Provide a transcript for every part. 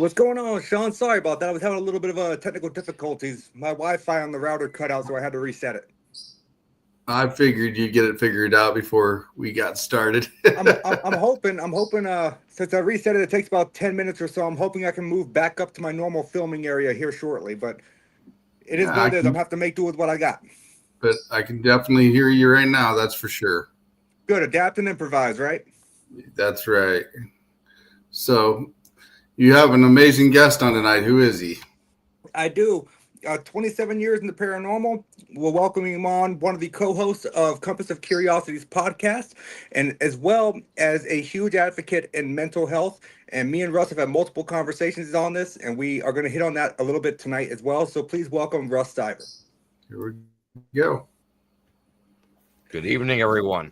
what's going on, Sean? Sorry about that. I was having a little bit of technical difficulties. My Wi-Fi on the router cut out, so I had to reset it. I figured you'd get it figured out before we got started. I'm hoping. Since I reset it, it takes about 10 minutes or so. I'm hoping I can move back up to my normal filming area here shortly. But it is Yeah, what I it is. I'm can, gonna have to make do with what I got. but I can definitely hear you right now. That's for sure. Good, adapt and improvise, right? That's right. So you have an amazing guest on tonight. Who is he? I do. 27 years in the paranormal. We're welcoming him on, one of the co-hosts of Compass of Curiosities podcast, and as well as a huge advocate in mental health. And me and Russ have had multiple conversations on this, and we are going to hit on that a little bit tonight as well. So please welcome Russ Stiver. Here we go. Good evening, everyone.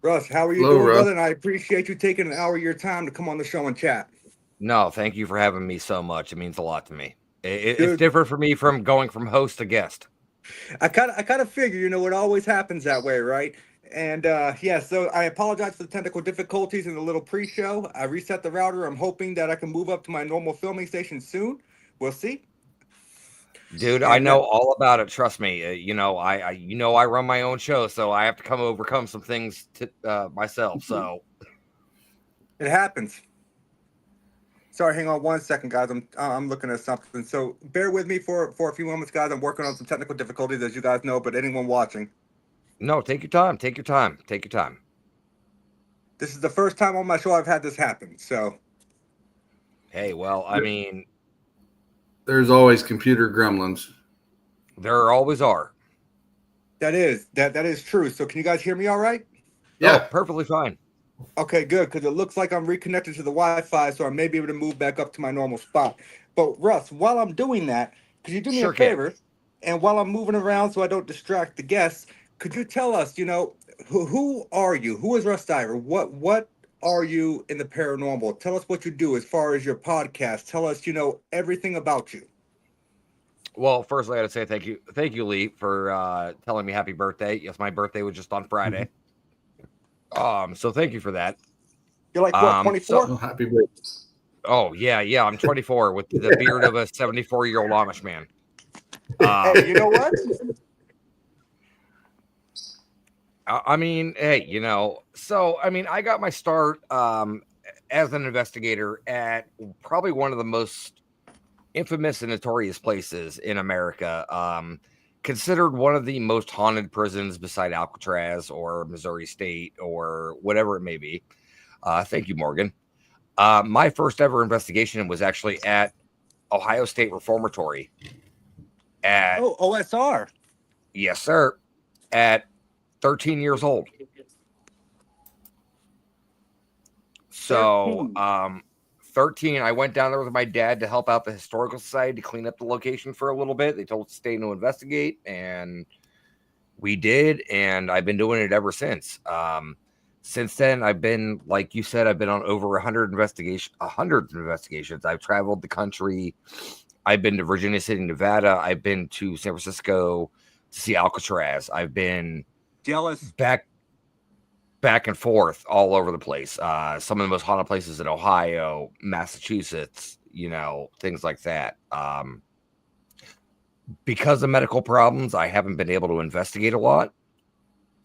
Russ, how are you Hello, doing, Russ. brother? And I appreciate you taking an hour of your time to come on the show and chat. No, thank you for having me so much. It means a lot to me. It's Dude, different for me from going from host to guest. I kind of figure, it always happens that way, right? And yeah, so I apologize for the technical difficulties in the little pre-show. I reset the router. I'm hoping that I can move up to my normal filming station soon. We'll see. Dude, I And know all about it. Trust me. I run my own show, so I have to overcome some things myself. So it happens. Sorry, hang on one second, guys. I'm looking at something. So bear with me for a few moments, guys. I'm working on some technical difficulties, as you guys know. But anyone watching, no, take your time. Take your time. Take your time. this is the first time on my show I've had this happen. So Hey, well, I mean, There's always computer gremlins. there always are. that is true. So can you guys hear me all right? Yeah. Oh, perfectly fine. Okay, good, because it looks like I'm reconnected to the Wi-Fi, so I may be able to move back up to my normal spot. But Russ, while I'm doing that, could you do me Sure a can. favor? And while I'm moving around so I don't distract the guests, could you tell us, who are you? Who is Russ Stiver? What are you in the paranormal? Tell us what you do as far as your podcast. Tell us, everything about you. Well, first I got to say thank you, Lee, for telling me happy birthday. Yes, my birthday was just on Friday. So thank you for that. You're like what, 24? Oh, happy birthday. Oh yeah, I'm 24 with the beard of a 74-year-old Amish man. Hey, you know what? I mean, hey, I got my start as an investigator at probably one of the most infamous and notorious places in America. Considered one of the most haunted prisons beside Alcatraz or Missouri State or whatever it may be. Thank you, Morgan. My first ever investigation was actually at Ohio State Reformatory. OSR. Yes, sir. At 13 years old. So, 13, I went down there with my dad to help out the historical society to clean up the location for a little bit. They told us to stay to investigate, and we did, and I've been doing it ever since. Since then, I've been, like you said, I've been on over 100 investigations. I've traveled the country. I've been to Virginia City, Nevada. I've been to San Francisco to see Alcatraz. I've been Jealous. back and forth all over the place. Some of the most haunted places in Ohio, Massachusetts, things like that. Because of medical problems, I haven't been able to investigate a lot.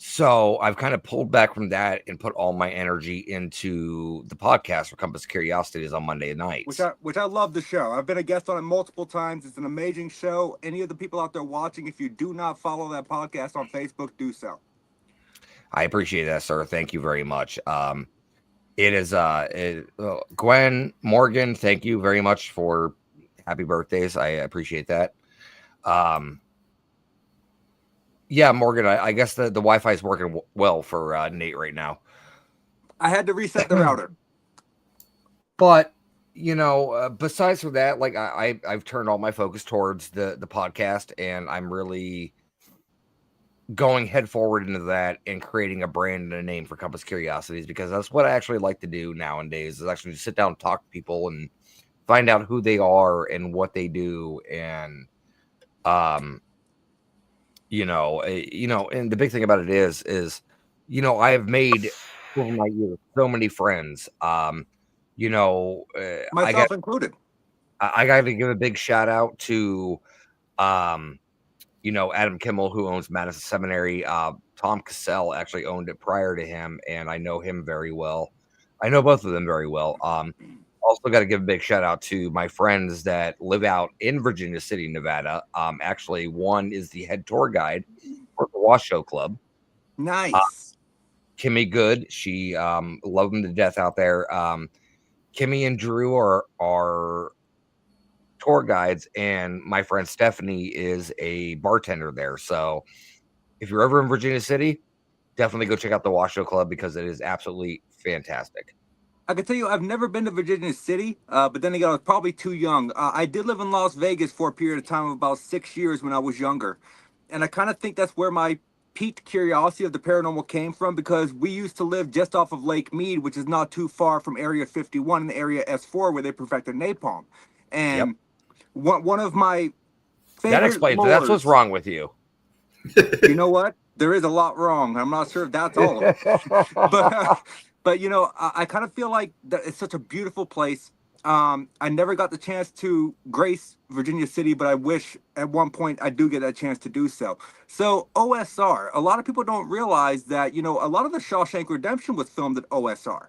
So I've kind of pulled back from that and put all my energy into the podcast for Compass Curiosities on Monday nights. Which I love the show. I've been a guest on it multiple times. It's an amazing show. Any of the people out there watching, if you do not follow that podcast on Facebook, do so. I appreciate that, sir. Thank you very much. It is Gwen, Morgan, thank you very much for happy birthdays. I appreciate that. Yeah, Morgan, I guess the Wi-Fi is working well for Nate right now. I had to reset the router. But, besides from that, like I've turned all my focus towards the podcast, and I'm really going head forward into that and creating a brand and a name for Compass Curiosities, because that's what I actually like to do nowadays, is actually just sit down and talk to people and find out who they are and what they do. And, and the big thing about it is, I have made over my years so many friends, Myself included. I got to give a big shout out to, Adam Kimmel, who owns Madison Seminary. Tom Cassell actually owned it prior to him, and I know him very well. I know both of them very well. Also got to give a big shout out to my friends that live out in Virginia City, Nevada. Actually, one is the head tour guide for the Washoe Club. Nice. Kimmy Good, she loved them to death out there. Kimmy and Drew are tour guides, and my friend Stephanie is a bartender there. So if you're ever in Virginia City, definitely go check out the Washoe Club because it is absolutely fantastic. I can tell you, I've never been to Virginia City, but then again, I was probably too young. I did live in Las Vegas for a period of time of about 6 years when I was younger. And I kind of think that's where my piqued curiosity of the paranormal came from, because we used to live just off of Lake Mead, which is not too far from Area 51 and Area S4, where they perfected napalm. And one of my favorite That explains it. That's what's wrong with you. You know what? There is a lot wrong. I'm not sure if that's all of it. But I kind of feel like that it's such a beautiful place. I never got the chance to grace Virginia City, but I wish at one point I do get that chance to do so. So OSR, a lot of people don't realize that, a lot of the Shawshank Redemption was filmed at OSR.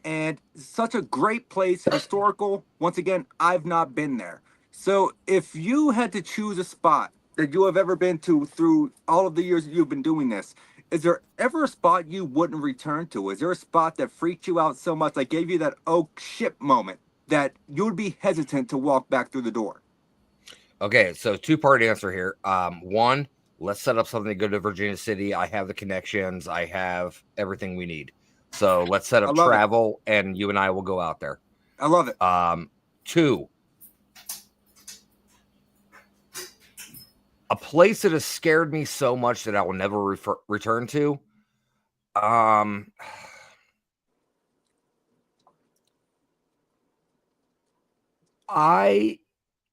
And such a great place, historical. Once again, I've not been there. So if you had to choose a spot that you have ever been to through all of the years that you've been doing this, is there ever a spot you wouldn't return to? Is there a spot that freaked you out so much, that gave you that oh shit moment, that you would be hesitant to walk back through the door? Okay, so two-part answer here. One, let's set up something to go to Virginia City. I have the connections. I have everything we need. So let's set up travel, and you and I will go out there. I love it. Two, a place that has scared me so much that I will never return to. I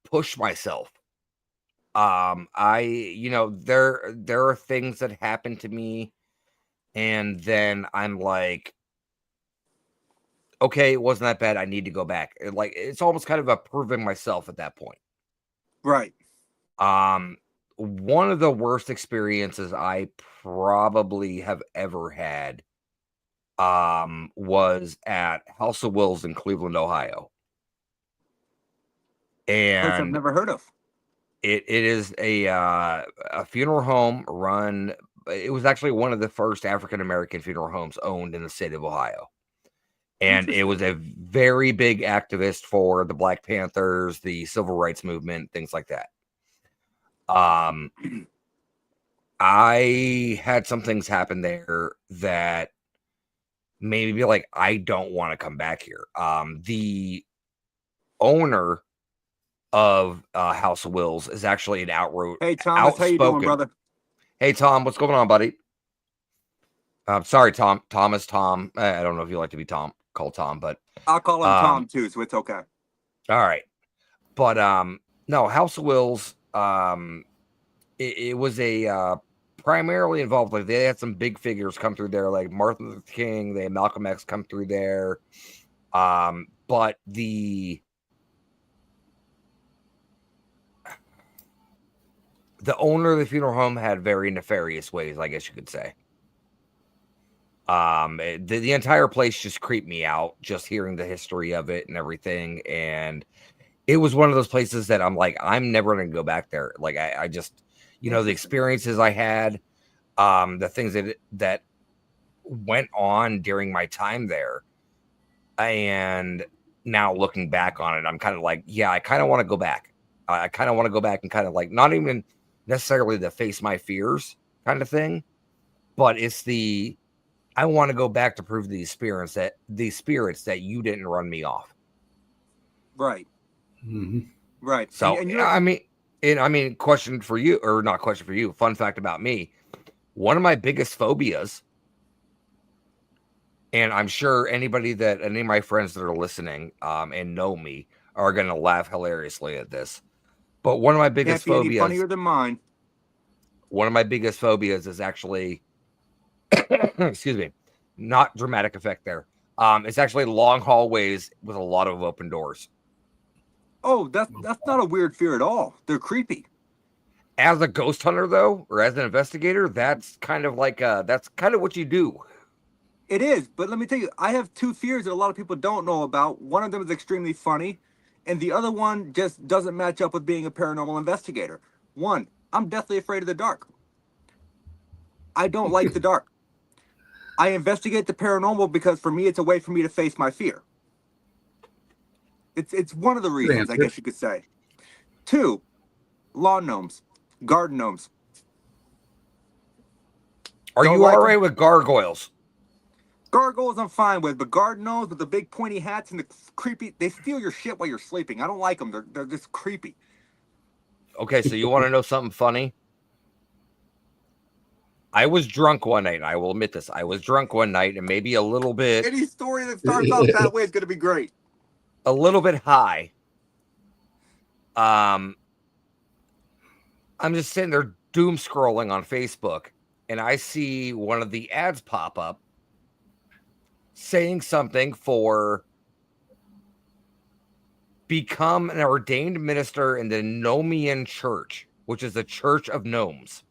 push myself. There are things that happen to me, and then I'm like, okay, it wasn't that bad. I need to go back. It's almost kind of a proving myself at that point. Right. One of the worst experiences I probably have ever had was at House of Wills in Cleveland, Ohio. And place I've never heard of. It is a funeral home run. It was actually one of the first African-American funeral homes owned in the state of Ohio. And it was a very big activist for the Black Panthers, the civil rights movement, things like that. I had some things happen there that made me be like, I don't want to come back here. The owner of House of Wills is actually an Hey, Thomas, how you doing, brother? Hey, Tom, what's going on, buddy? Sorry, Tom. Tom. I don't know if you like to be called Tom, but I'll call him Tom too, so it's okay. All right. But no, House of Wills, it was a primarily involved, like they had some big figures come through there, like Martin Luther King, they had Malcolm X come through there. But the owner of the funeral home had very nefarious ways, I guess you could say. The entire place just creeped me out, just hearing the history of it and everything. And it was one of those places that I'm like, I'm never going to go back there. Like, I just, the experiences I had, the things that went on during my time there. And now looking back on it, I'm kind of like, yeah, I kind of want to go back. I kind of want to go back and kind of like, not even necessarily to face my fears kind of thing, but it's I want to go back to prove these spirits that you didn't run me off. Right. Mm-hmm. Right. So, question for you, or not question for you, fun fact about me. One of my biggest phobias, and I'm sure any of my friends that are listening and know me are going to laugh hilariously at this. But one of my biggest Can't be phobias, any funnier than mine. One of my biggest phobias is actually, excuse me, not dramatic effect there. It's actually long hallways with a lot of open doors. Oh, that's not a weird fear at all. They're creepy. As a ghost hunter, though, or as an investigator, that's kind of like that's kind of what you do. It is, but let me tell you, I have two fears that a lot of people don't know about. One of them is extremely funny, and the other one just doesn't match up with being a paranormal investigator. One, I'm deathly afraid of the dark. I don't like the dark. I investigate the paranormal because for me, it's a way for me to face my fear. It's one of the reasons, I guess you could say. Two, lawn gnomes, garden gnomes. Are you all right with gargoyles? Gargoyles I'm fine with, but garden gnomes with the big pointy hats and the creepy, they steal your shit while you're sleeping. I don't like them. They're just creepy. Okay, so you want to know something funny? I was drunk one night. I will admit this. I was drunk one night and maybe a little bit. Any story that starts off that way is going to be great. A little bit high. I'm just sitting there doom scrolling on Facebook, and I see one of the ads pop up saying something for become an ordained minister in the Gnomian Church, which is the Church of Gnomes.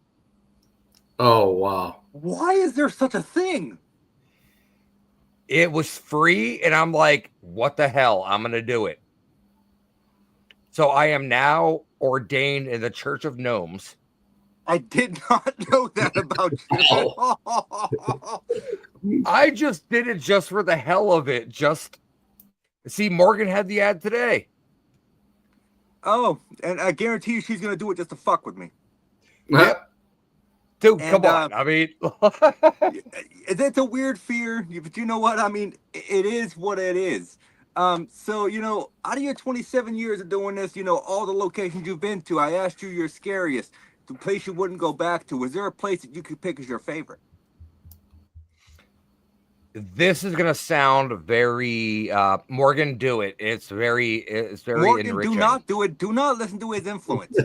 Oh, wow. Why is there such a thing? It was free, and I'm like, what the hell? I'm going to do it. So I am now ordained in the Church of Gnomes. I did not know that about you. I just did it just for the hell of it. Just see, Morgan had the ad today. Oh, and I guarantee you she's going to do it just to fuck with me. Yep. Dude, And, come on. I mean, it's a weird fear, but you know what? I mean, it is what it is. So, you know, out of your 27 years of doing this, you know, all the locations you've been to, I asked you your scariest, the place you wouldn't go back to. Was there a place that you could pick as your favorite? this is going to sound very, Morgan, do it. It's very Morgan, enriching. do not do it. Do not listen to his influence.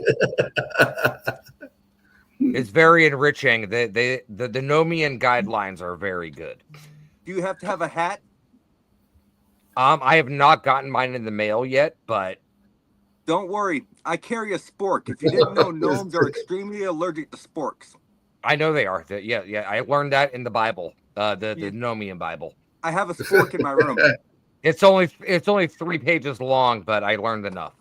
It's very enriching. The Gnomian guidelines are very good. Do you have to have a hat? I have not gotten mine in the mail yet, but Don't worry. I carry a spork. If you didn't know, gnomes are extremely allergic to sporks. I know they are. Yeah. I learned that in the Bible, the Gnomian Bible. I have a spork in my room. It's only 3 pages long, but I learned enough.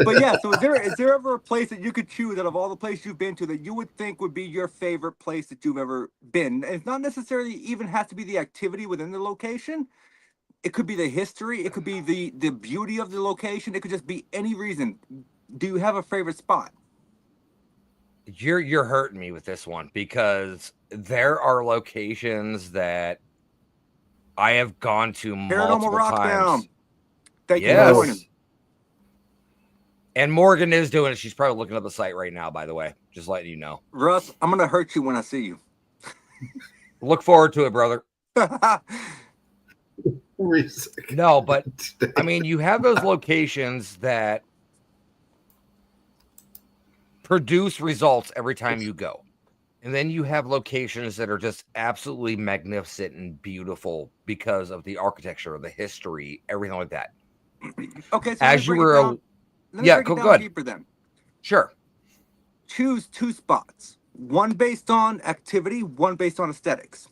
But yeah, so is there ever a place that you could choose out of all the places you've been to that you would think would be your favorite place that you've ever been? And it's not necessarily even have to be the activity within the location. It could be the history. It could be the beauty of the location. It could just be any reason. Do you have a favorite spot? You're hurting me with this one because there are locations that I have gone to multiple Paranormal Rock times. Down. Thank you Yes. for joining. And Morgan is doing it. She's probably looking up the site right now, by the way. Just letting you know. Russ, I'm gonna hurt you when I see you. Look forward to it, brother. Risk. No, but I mean, you have those locations that produce results every time you go. And then you have locations that are just absolutely magnificent and beautiful because of the architecture, the history, everything like that. Okay, so As you were, let me break it down go ahead. deeper then. Sure. Choose 2 spots. One based on activity, one based on aesthetics.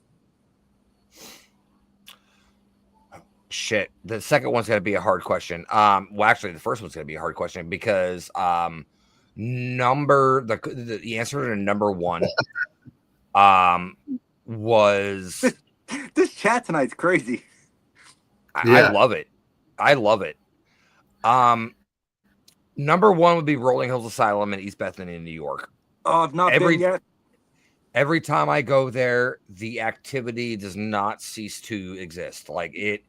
Shit. The second one's going to be a hard question. Well, actually, the first one's going to be a hard question because the answer to number 1 was This chat tonight's crazy. I love it. I love it. Number 1 would be Rolling Hills Asylum in East Bethany, New York. Oh, I've not been yet. Every time I go there, the activity does not cease to exist. Like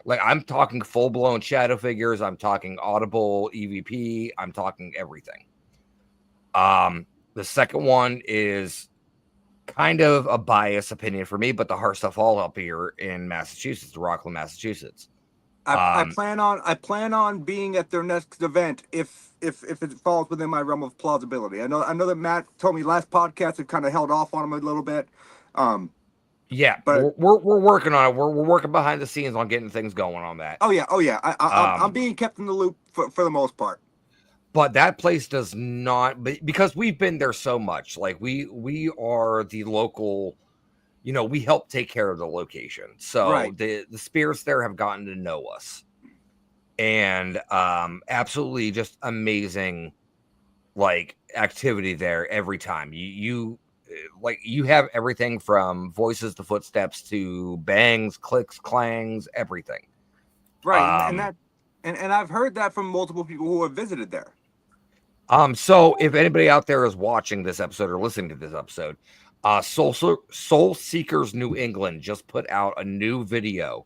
like I'm talking full blown shadow figures. I'm talking audible EVP. I'm talking everything. The second one is kind of a biased opinion for me, but the Heart Stuff Hall up here in Massachusetts, Rockland, Massachusetts. I plan on being at their next event if it falls within my realm of plausibility. I know that Matt told me last podcast had kind of held off on him a little bit. Yeah, But we're working on it. We're working behind the scenes on getting things going on that. oh yeah. I'm being kept in the loop for the most part. But that place does not, because we've been there so much. Like we are the local, we help take care of the location. So Right. the spirits there have gotten to know us, and absolutely just amazing, like, activity there every time. You like, you have everything from voices to footsteps to bangs, clicks, clangs, everything. Right, and I've heard that from multiple people who have visited there. So if anybody out there is watching this episode or listening to this episode, Soul Seekers New England just put out a new video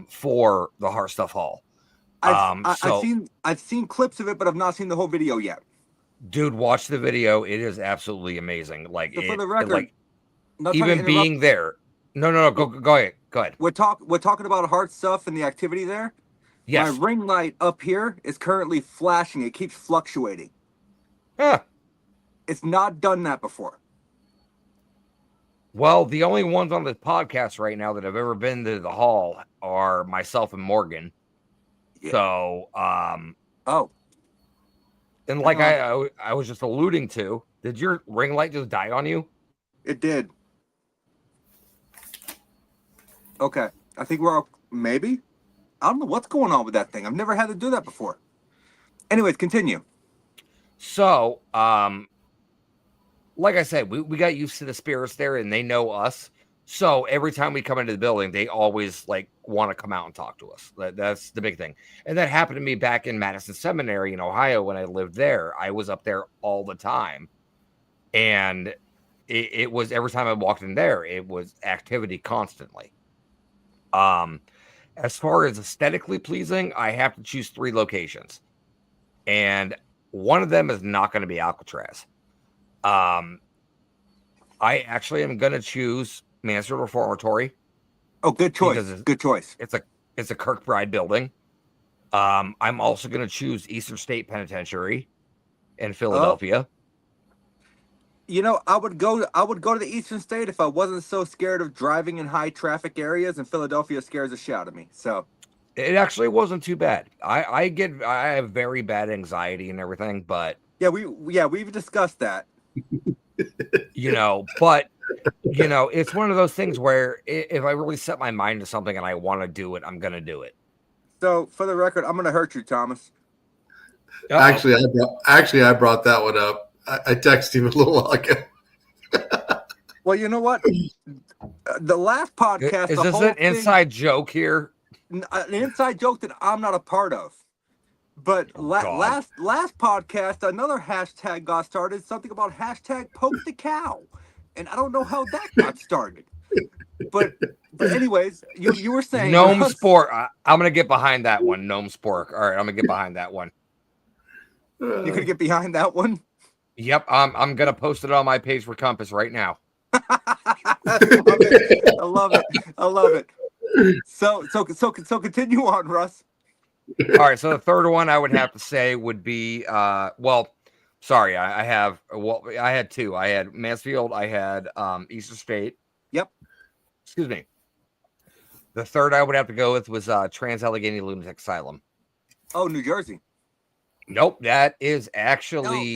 for the Heart Stuff Hall. I've seen clips of it, but I've not seen the whole video yet. Dude, watch the video. It is absolutely amazing. Like, So for the record, not trying to even being interrupt, there. No, go ahead. we're talking about Heart Stuff and the activity there. Yes. My ring light up here is currently flashing. It keeps fluctuating. Huh. It's not done that before. Well, the only ones on the podcast right now that have ever been to the hall are myself and Morgan. Yeah. So, Oh. and like I was just alluding to, did your ring light just die on you? It did. Okay. I think we're all, maybe. I don't know what's going on with that thing. I've never had to do that before. Anyways, continue. So, like I said, we got used to the spirits there, and they know us. So every time we come into the building, they always like want to come out and talk to us. That's the big thing. And that happened to me back in Madison Seminary in Ohio when I lived there. I was up there all the time, and it was every time I walked in there, it was activity constantly. As far as aesthetically pleasing, I have to choose 3 locations, and one of them is not going to be Alcatraz. I actually am going to choose Mansfield Reformatory. Oh, good choice. Good choice. It's a Kirkbride building. I'm also going to choose Eastern State Penitentiary in Philadelphia. I would go to the Eastern State if I wasn't so scared of driving in high traffic areas, and Philadelphia scares the shit out of me. So it actually wasn't too bad. I have very bad anxiety and everything, but we've discussed that. But it's one of those things where if I really set my mind to something and I want to do it, I'm going to do it. So for the record, I'm going to hurt you, Thomas. Uh-oh. Actually, I brought that one up. I texted him a little while ago. Well, you know what? The last podcast... Is this an inside joke here? An inside joke that I'm not a part of. But last podcast, another hashtag got started, something about hashtag poke the cow. And I don't know how that got started. But anyways, you were saying... Gnome Sport. I'm going to get behind that one. Gnome Sport. All right, I'm going to get behind that one. You going to get behind that one? Yep, I'm gonna post it on my page for Compass right now. I love it. So continue on, Russ. All right, so the third one I would have to say would be I had 2. I had Mansfield, I had Eastern State. Yep. Excuse me. The third I would have to go with was Trans-Allegheny Lunatic Asylum. Oh, New Jersey. Nope, that is actually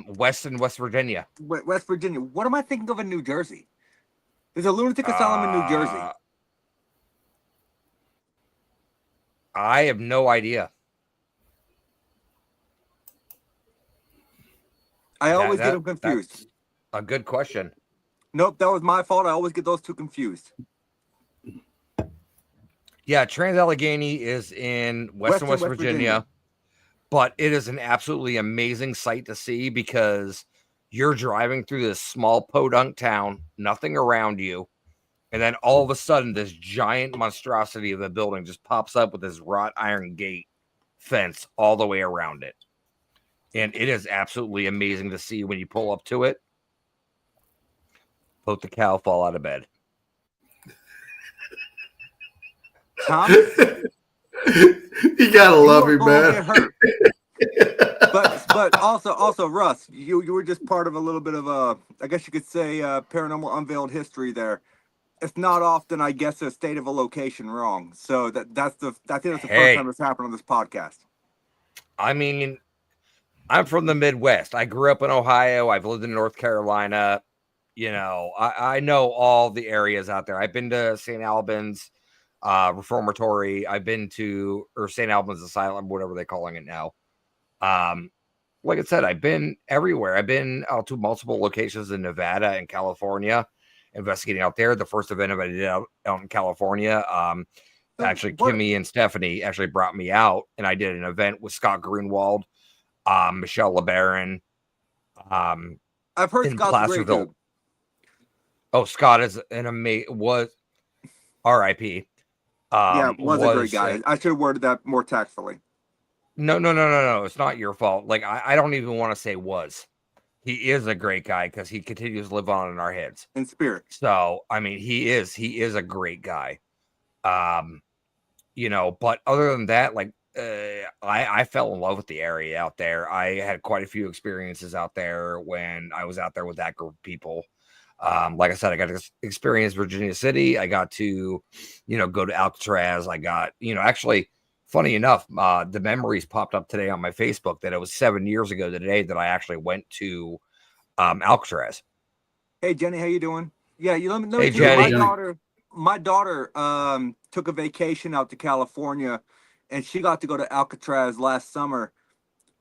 West Virginia. West Virginia. What am I thinking of in New Jersey? There's a lunatic asylum in New Jersey. I have no idea. I always get them confused. That's a good question. Nope, that was my fault. I always get those two confused. Yeah, Trans-Allegheny is in West Virginia. But it is an absolutely amazing sight to see because you're driving through this small podunk town, nothing around you. And then all of a sudden, this giant monstrosity of a building just pops up with this wrought iron gate fence all the way around it. And it is absolutely amazing to see when you pull up to it. Both the cow fall out of bed. Thomas? You gotta love me, man. But But also, Russ, you were just part of a little bit of a, I guess you could say, paranormal unveiled history there. It's not often I guess a state of a location wrong. So I think that's the first time Hey, it's happened on this podcast. I mean, I'm from the Midwest. I grew up in Ohio. I've lived in North Carolina. I know all the areas out there. I've been to St. Albans Reformatory. I've been to, or St. Albans Asylum, whatever they're calling it now. Like I said, I've been everywhere. I've been out to multiple locations in Nevada and California, investigating out there. The first event I did out in California, actually, Kimmy and Stephanie actually brought me out, and I did an event with Scott Greenwald, Michelle LeBaron, I've heard in Scott's a great Placerville. dude. Oh, Scott is an amazing, was R.I.P. Yeah, was a great guy. I should have worded that more tactfully. No. It's not your fault. Like, I don't even want to say was. He is a great guy because he continues to live on in our heads. In spirit. So, I mean, he is a great guy. But other than that, like, I fell in love with the area out there. I had quite a few experiences out there when I was out there with that group of people. Like I said, I got to experience Virginia City. I got to, go to Alcatraz. I got, actually, funny enough, the memories popped up today on my Facebook that it was 7 years ago today that I actually went to Alcatraz. Hey, Jenny, how you doing? Yeah, let me Hey, tell you, Jenny. my daughter took a vacation out to California, and she got to go to Alcatraz last summer.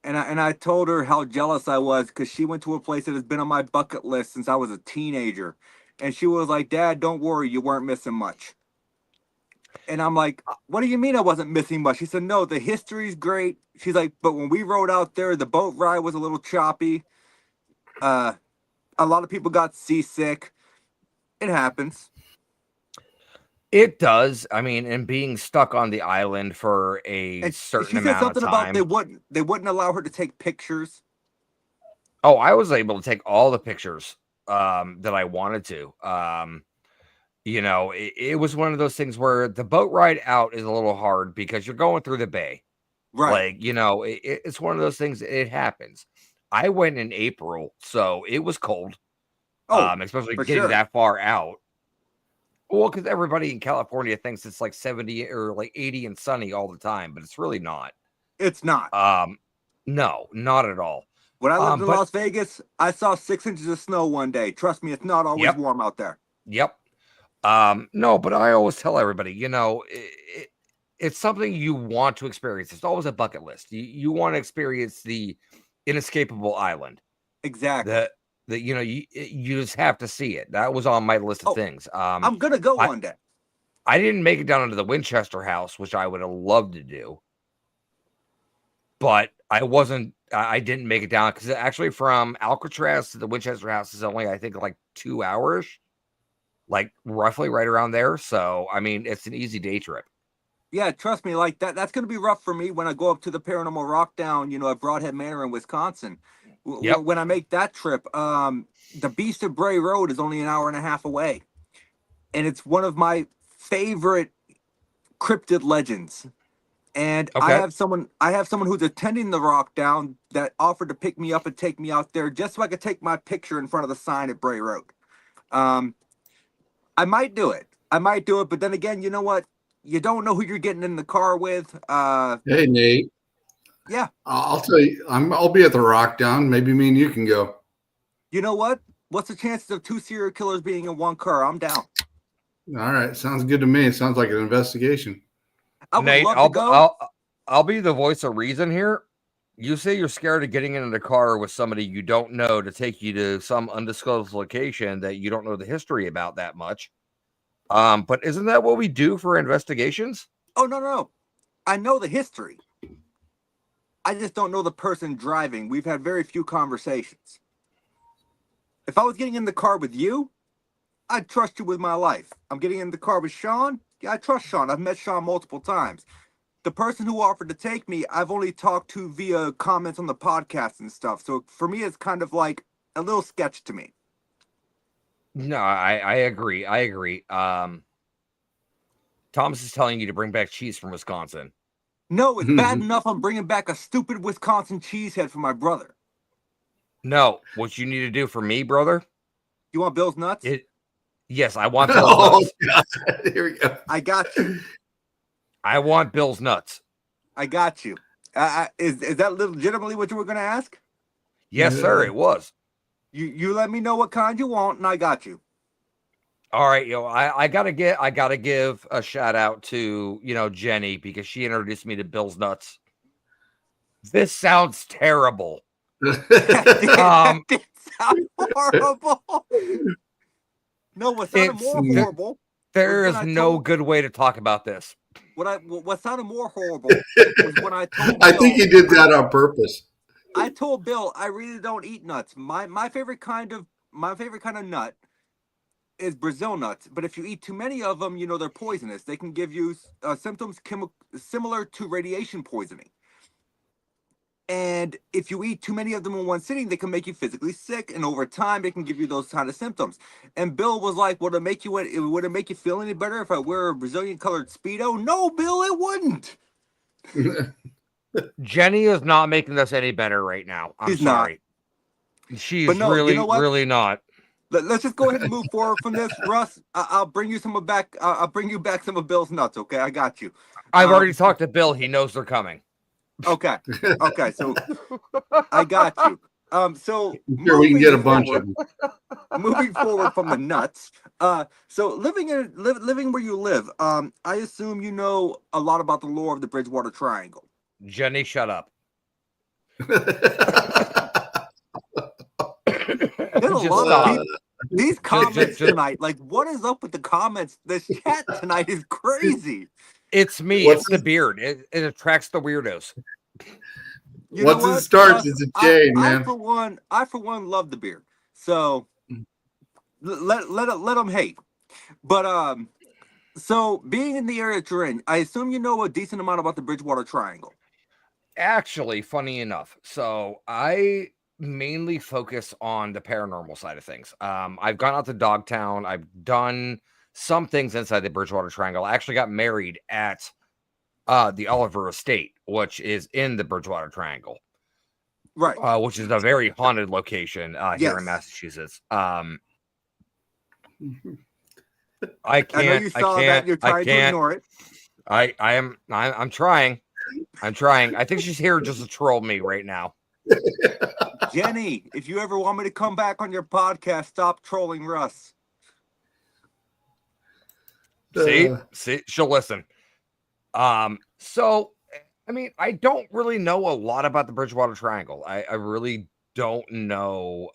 And I told her how jealous I was because she went to a place that has been on my bucket list since I was a teenager. And she was like, Dad, don't worry, you weren't missing much. And I'm like, what do you mean I wasn't missing much? She said, no, the history's great. She's like, but when we rode out there, the boat ride was a little choppy. A lot of people got seasick. It happens. It does. I mean, and being stuck on the island for a certain amount of time. They wouldn't allow her to take pictures. Oh, I was able to take all the pictures that I wanted to. It was one of those things where the boat ride out is a little hard because you're going through the bay. Right. Like, it's one of those things. It happens. I went in April, so it was cold. Especially getting that far out. Well, because everybody in California thinks it's like 70 or like 80 and sunny all the time, but it's really not. It's not. No, not at all. When I lived in Las Vegas, I saw 6 inches of snow one day. Trust me, it's not always warm out there. Yep. No, but I always tell everybody, it's something you want to experience. It's always a bucket list. You want to experience the inescapable island. Exactly. You just have to see it. That was on my list of things. I'm gonna go one day. I didn't make it down into the Winchester house, which I would have loved to do, but I didn't make it down because actually from Alcatraz to the Winchester house is only, I think, like 2 hours, like roughly right around there. So I mean, it's an easy day trip. Yeah, trust me, like that's gonna be rough for me when I go up to the Paranormal Rock Down, at Broadhead Manor in Wisconsin. Yep. When I make that trip, the Beast of Bray Road is only an hour and a half away, and it's one of my favorite cryptid legends. And I have someone who's attending the Rock Down that offered to pick me up and take me out there just so I could take my picture in front of the sign at Bray Road. I might do it. But then again, you know what? You don't know who you're getting in the car with. Hey, Nate. Yeah. I'll tell you, I'll be at the Rock Down. Maybe me and you can go. You know what? What's the chances of 2 serial killers being in one car? I'm down. All right. Sounds good to me. It sounds like an investigation. Nate, I'll be the voice of reason here. You say you're scared of getting in the car with somebody you don't know to take you to some undisclosed location that you don't know the history about that much. But isn't that what we do for investigations? Oh, no. I know the history. I just don't know the person driving. We've had very few conversations. If I was getting in the car with you, I'd trust you with my life. I'm getting in the car with Sean. Yeah, I trust Sean. I've met Sean multiple times. The person who offered to take me, I've only talked to via comments on the podcast and stuff. So for me, it's kind of like a little sketch to me. No, I agree. Thomas is telling you to bring back cheese from Wisconsin. No, it's bad enough I'm bringing back a stupid Wisconsin cheesehead for my brother. No, what you need to do for me, brother? You want Bill's nuts? Yes, I want Bill's nuts. God. Here we go. I got you. I want Bill's nuts. I got you. Is that legitimately what you were going to ask? Yes, sir, it was. You let me know what kind you want, and I got you. All right, I gotta give a shout out to Jenny, because she introduced me to Bill's nuts. This sounds terrible. That did sound horrible. No, what sounded more horrible. There is no good way to talk about this. What sounded more horrible was when I told Bill, I think he did that on purpose. I told Bill I really don't eat nuts. My favorite kind of nut is Brazil nuts. But if you eat too many of them, they're poisonous. They can give you symptoms similar to radiation poisoning. And if you eat too many of them in one sitting, they can make you physically sick, and over time, they can give you those kind of symptoms. And Bill was like, "Would it make you feel any better if I wear a Brazilian-colored Speedo?" No, Bill, it wouldn't. Jenny is not making this any better right now. I'm sorry. She's really not. Let's just go ahead and move forward from this, Russ. I'll bring you some back. I'll bring you back some of Bill's nuts. Okay, I got you. I've already talked to Bill. He knows they're coming. Okay. So I got you. So sure we can get a bunch of them. Moving forward from the nuts. So living where you live. I assume you know a lot about the lore of the Bridgewater Triangle. Jenny, shut up. There's a lot of people. These comments tonight, like, what is up with the comments? This chat tonight is crazy. It's me. It's the beard. It attracts the weirdos. Once it starts, it's a chain, man. I for one love the beard. So let them hate. But so being in the area that you're in, I assume you know a decent amount about the Bridgewater Triangle. Actually, funny enough, so I mainly focus on the paranormal side of things. I've gone out to Dogtown. I've done some things inside the Bridgewater Triangle. I actually got married at the Oliver Estate, which is in the Bridgewater Triangle, right? Which is a very haunted location here in Massachusetts. I can't. I know you saw that. You're trying to ignore it. I'm trying. I think she's here just to troll me right now. Jenny, if you ever want me to come back on your podcast, stop trolling Russ. See, she'll listen. So, I mean, I don't really know a lot about the Bridgewater Triangle. I really don't know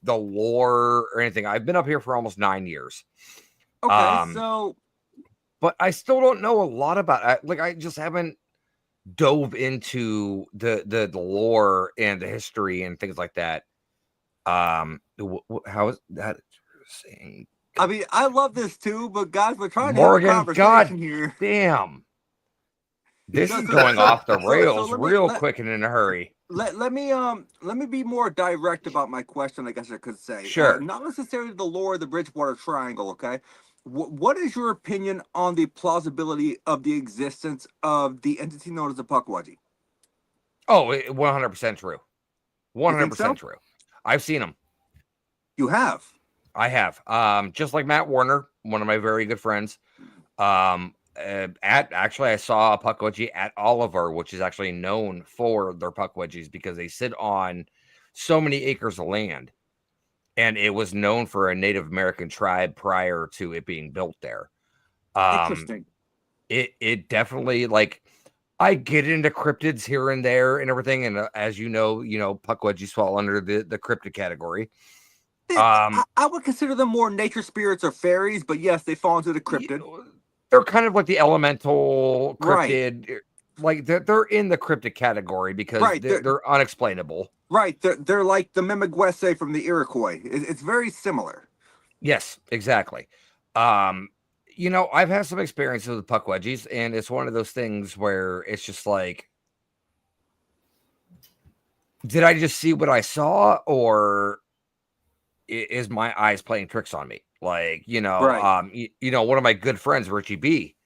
the lore or anything. I've been up here for almost 9 years. Okay, but I still don't know a lot about it. Like, I just haven't dove into the lore and the history and things like that. How is that saying? I mean, I love this too, but guys, we're trying to Morgan, have a conversation here. Damn. This is going off the rails real quick and in a hurry. Let me be more direct about my question, I guess I could say. Sure. Not necessarily the lore of the Bridgewater Triangle, okay? What is your opinion on the plausibility of the existence of the entity known as the Pukwudgie? Oh, 100% true. 100% true. I've seen them. You have? I have. Just like Matt Warner, one of my very good friends. Actually, I saw a Pukwudgie at Oliver, which is actually known for their Pukwudgies because they sit on so many acres of land. And it was known for a Native American tribe prior to it being built there. Interesting. It definitely, like, I get into cryptids here and there and everything. And as you know, Pukwudgies fall under the cryptid category. I would consider them more nature spirits or fairies, but yes, they fall into the cryptid. They're kind of like the elemental cryptid. Right. Like they're in the cryptid category because they're unexplainable. Right. They're like the Memegwese from the Iroquois. It's very similar. Yes, exactly. I've had some experiences with Pukwudgies, and it's one of those things where it's just like, did I just see what I saw, or is my eyes playing tricks on me? Like, one of my good friends, Richie B,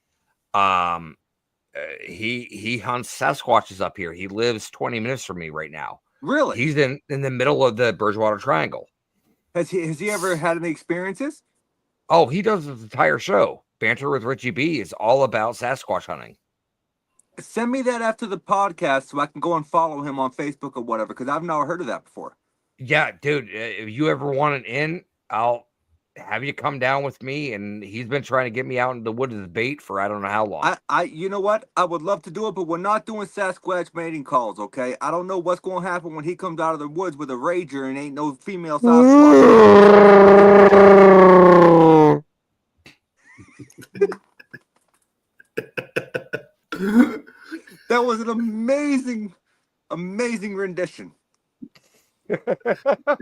He hunts Sasquatches up here. He lives 20 minutes from me right now. Really? He's in the middle of the Bridgewater Triangle. Has he ever had any experiences? Oh, he does his entire show. Banter with Richie B is all about Sasquatch hunting. Send me that after the podcast so I can go and follow him on Facebook or whatever, because I've never heard of that before. Yeah, dude, if you ever want an in, I'll have you come down with me. And he's been trying to get me out in the woods as bait for I don't know how long. You know what? I would love to do it, but we're not doing Sasquatch mating calls, okay? I don't know what's going to happen when he comes out of the woods with a rager and ain't no female Sasquatch. That was an amazing rendition.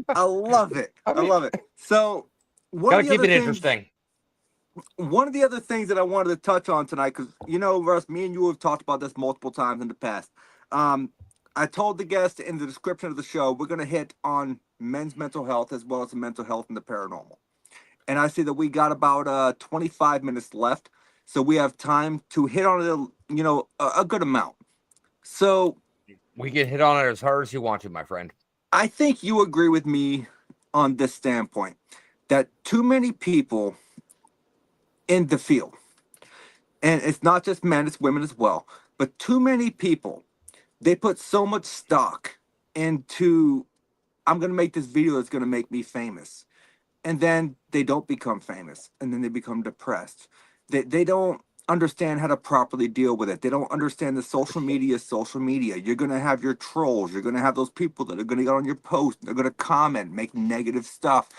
I love it. I love it. So, gotta keep it interesting. One of the other things that I wanted to touch on tonight, because Russ, me and you have talked about this multiple times in the past. I told the guest in the description of the show we're going to hit on men's mental health as well as mental health and the paranormal. And I see that we got about 25 minutes left, so we have time to hit on it, a good amount. So we can hit on it as hard as you want to, my friend. I think you agree with me on this standpoint that too many people in the field, and it's not just men, it's women as well, but too many people, they put so much stock into, I'm going to make this video that's going to make me famous. And then they don't become famous, and then they become depressed. They don't understand how to properly deal with it. They don't understand the social media is social media. You're going to have your trolls. You're going to have those people that are going to get on your post. They're going to comment, make negative stuff.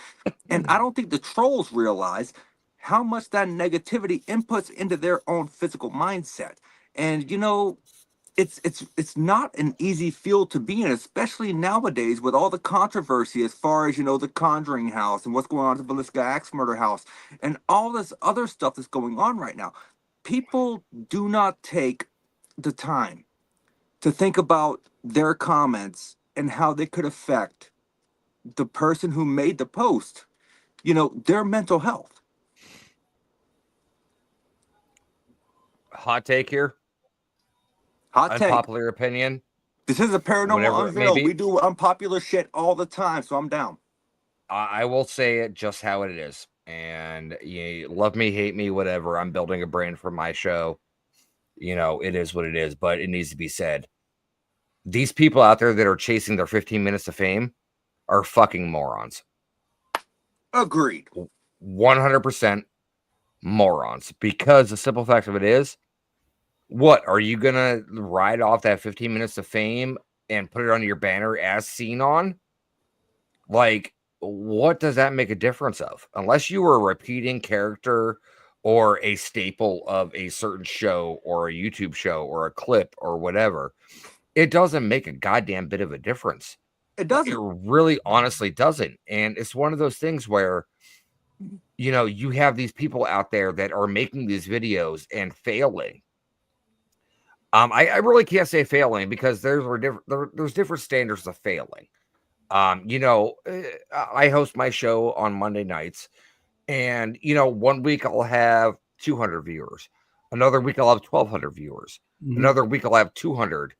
And I don't think the trolls realize how much that negativity inputs into their own physical mindset. And, it's not an easy field to be in, especially nowadays with all the controversy as far as, the Conjuring House and what's going on at the Villisca Axe Murder House and all this other stuff that's going on right now. People do not take the time to think about their comments and how they could affect the person who made the post, their mental health. Hot take here. Unpopular opinion. This is a Paranormal Unveiled. We do unpopular shit all the time, so I'm down. I will say it just how it is. And you love me, hate me, whatever. I'm building a brand for my show. It is what it is, but it needs to be said. These people out there that are chasing their 15 minutes of fame are fucking morons. Agreed. 100% morons. Because the simple fact of it is, what are you gonna ride off that 15 minutes of fame and put it on your banner as seen on? Like, what does that make a difference of? Unless you were a repeating character or a staple of a certain show or a YouTube show or a clip or whatever, it doesn't make a goddamn bit of a difference. It doesn't. It really honestly doesn't. And it's one of those things where, you have these people out there that are making these videos and failing. I really can't say failing because there's different standards of failing. I host my show on Monday nights, and 1 week I'll have 200 viewers, another week I'll have 1,200 viewers, another week I'll have 200,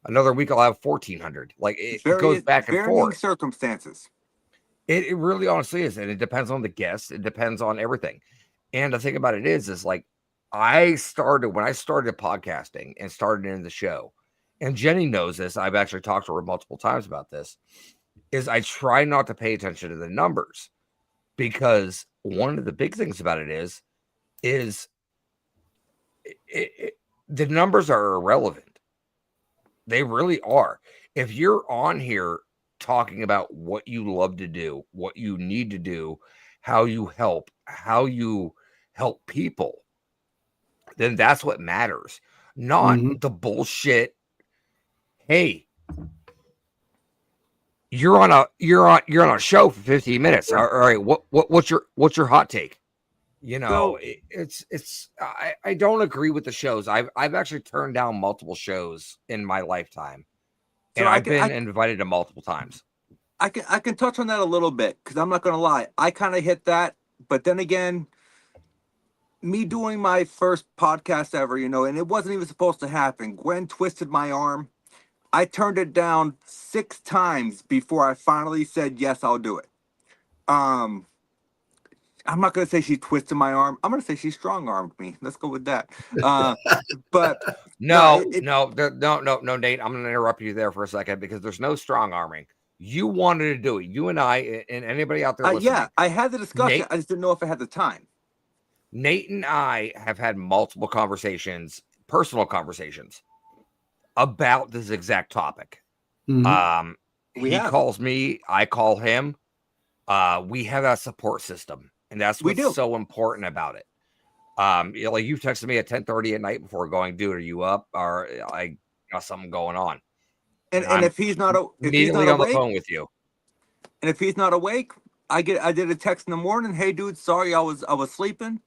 another week I'll have 1,400. Like it goes back and forth. Circumstances. It really honestly is, and it depends on the guests. It depends on everything. And the thing about it is like. When I started podcasting and started in the show, and Jenny knows this, I've actually talked to her multiple times about this, is I try not to pay attention to the numbers because one of the big things about it is the numbers are irrelevant. They really are. If you're on here talking about what you love to do, what you need to do, how you help people, then that's what matters, not the bullshit. Hey, you're on a show for 15 minutes. All right, what's your hot take? I don't agree with the shows. I've actually turned down multiple shows in my lifetime, and I've been invited to multiple times. I can touch on that a little bit because I'm not gonna lie, I kind of hit that, but then again, me doing my first podcast ever, and it wasn't even supposed to happen. Gwen twisted my arm. I turned it down 6 times before I finally said yes, I'll do it. Um, I'm not gonna say she twisted my arm. I'm gonna say she strong armed me. Let's go with that. But no, no, Nate. I'm gonna interrupt you there for a second because there's no strong arming. You wanted to do it. You and I and anybody out there listening. Yeah, I had the discussion. Nate, I just didn't know if I had the time. Nate and I have had multiple conversations, personal conversations, about this exact topic. Mhm. He calls me, I call him. We have a support system, and that's what's so important about it. Like you texted me at 10:30 at night before going, dude, are you up? Or I got something going on. And if he's not immediately on the phone with you. And if he's not awake, I did a text in the morning. Hey dude, sorry I was sleeping.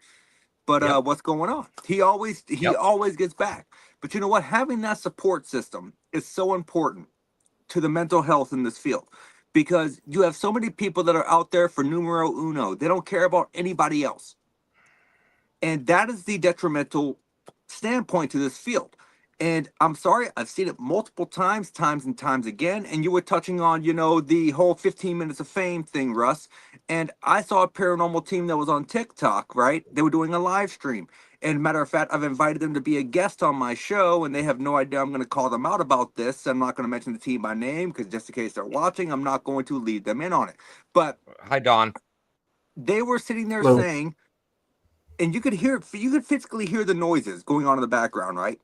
But what's going on? He always gets back. But you know what? Having that support system is so important to the mental health in this field, because you have so many people that are out there for numero uno. They don't care about anybody else. And that is the detrimental standpoint to this field. And I'm sorry, I've seen it multiple times and times again. And you were touching on, the whole 15 minutes of fame thing, Russ. And I saw a paranormal team that was on TikTok, right? They were doing a live stream. And matter of fact, I've invited them to be a guest on my show, and they have no idea I'm going to call them out about this. I'm not going to mention the team by name because just in case they're watching, I'm not going to lead them in on it. But hi, Don. They were sitting there saying, and you could physically hear the noises going on in the background, right?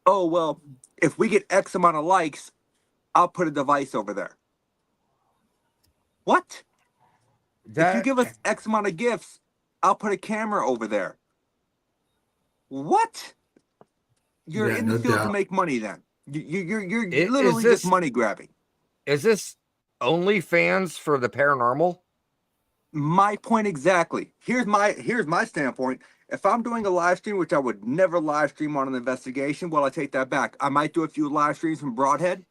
Oh, well, if we get X amount of likes, I'll put a device over there. What? If you give us X amount of gifts, I'll put a camera over there. What? You're in the field to make money then. You're literally just money grabbing. Is this OnlyFans for the paranormal? My point exactly. Here's my standpoint. If I'm doing a live stream, which I would never live stream on an investigation, well, I take that back. I might do a few live streams from Broadhead,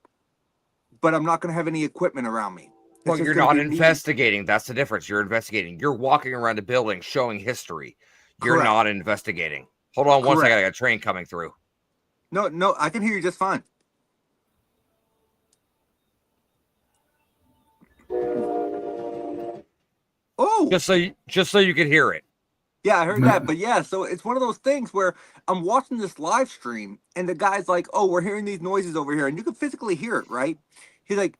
but I'm not going to have any equipment around me. Well, you're not investigating. That's the difference. You're investigating. You're walking around a building showing history. You're not investigating. Hold on one second. I got a train coming through. No, I can hear you just fine. Oh, just so you could hear it. Yeah, I heard that. But yeah, so it's one of those things where I'm watching this live stream and the guy's like, oh, we're hearing these noises over here. And you can physically hear it, right? He's like,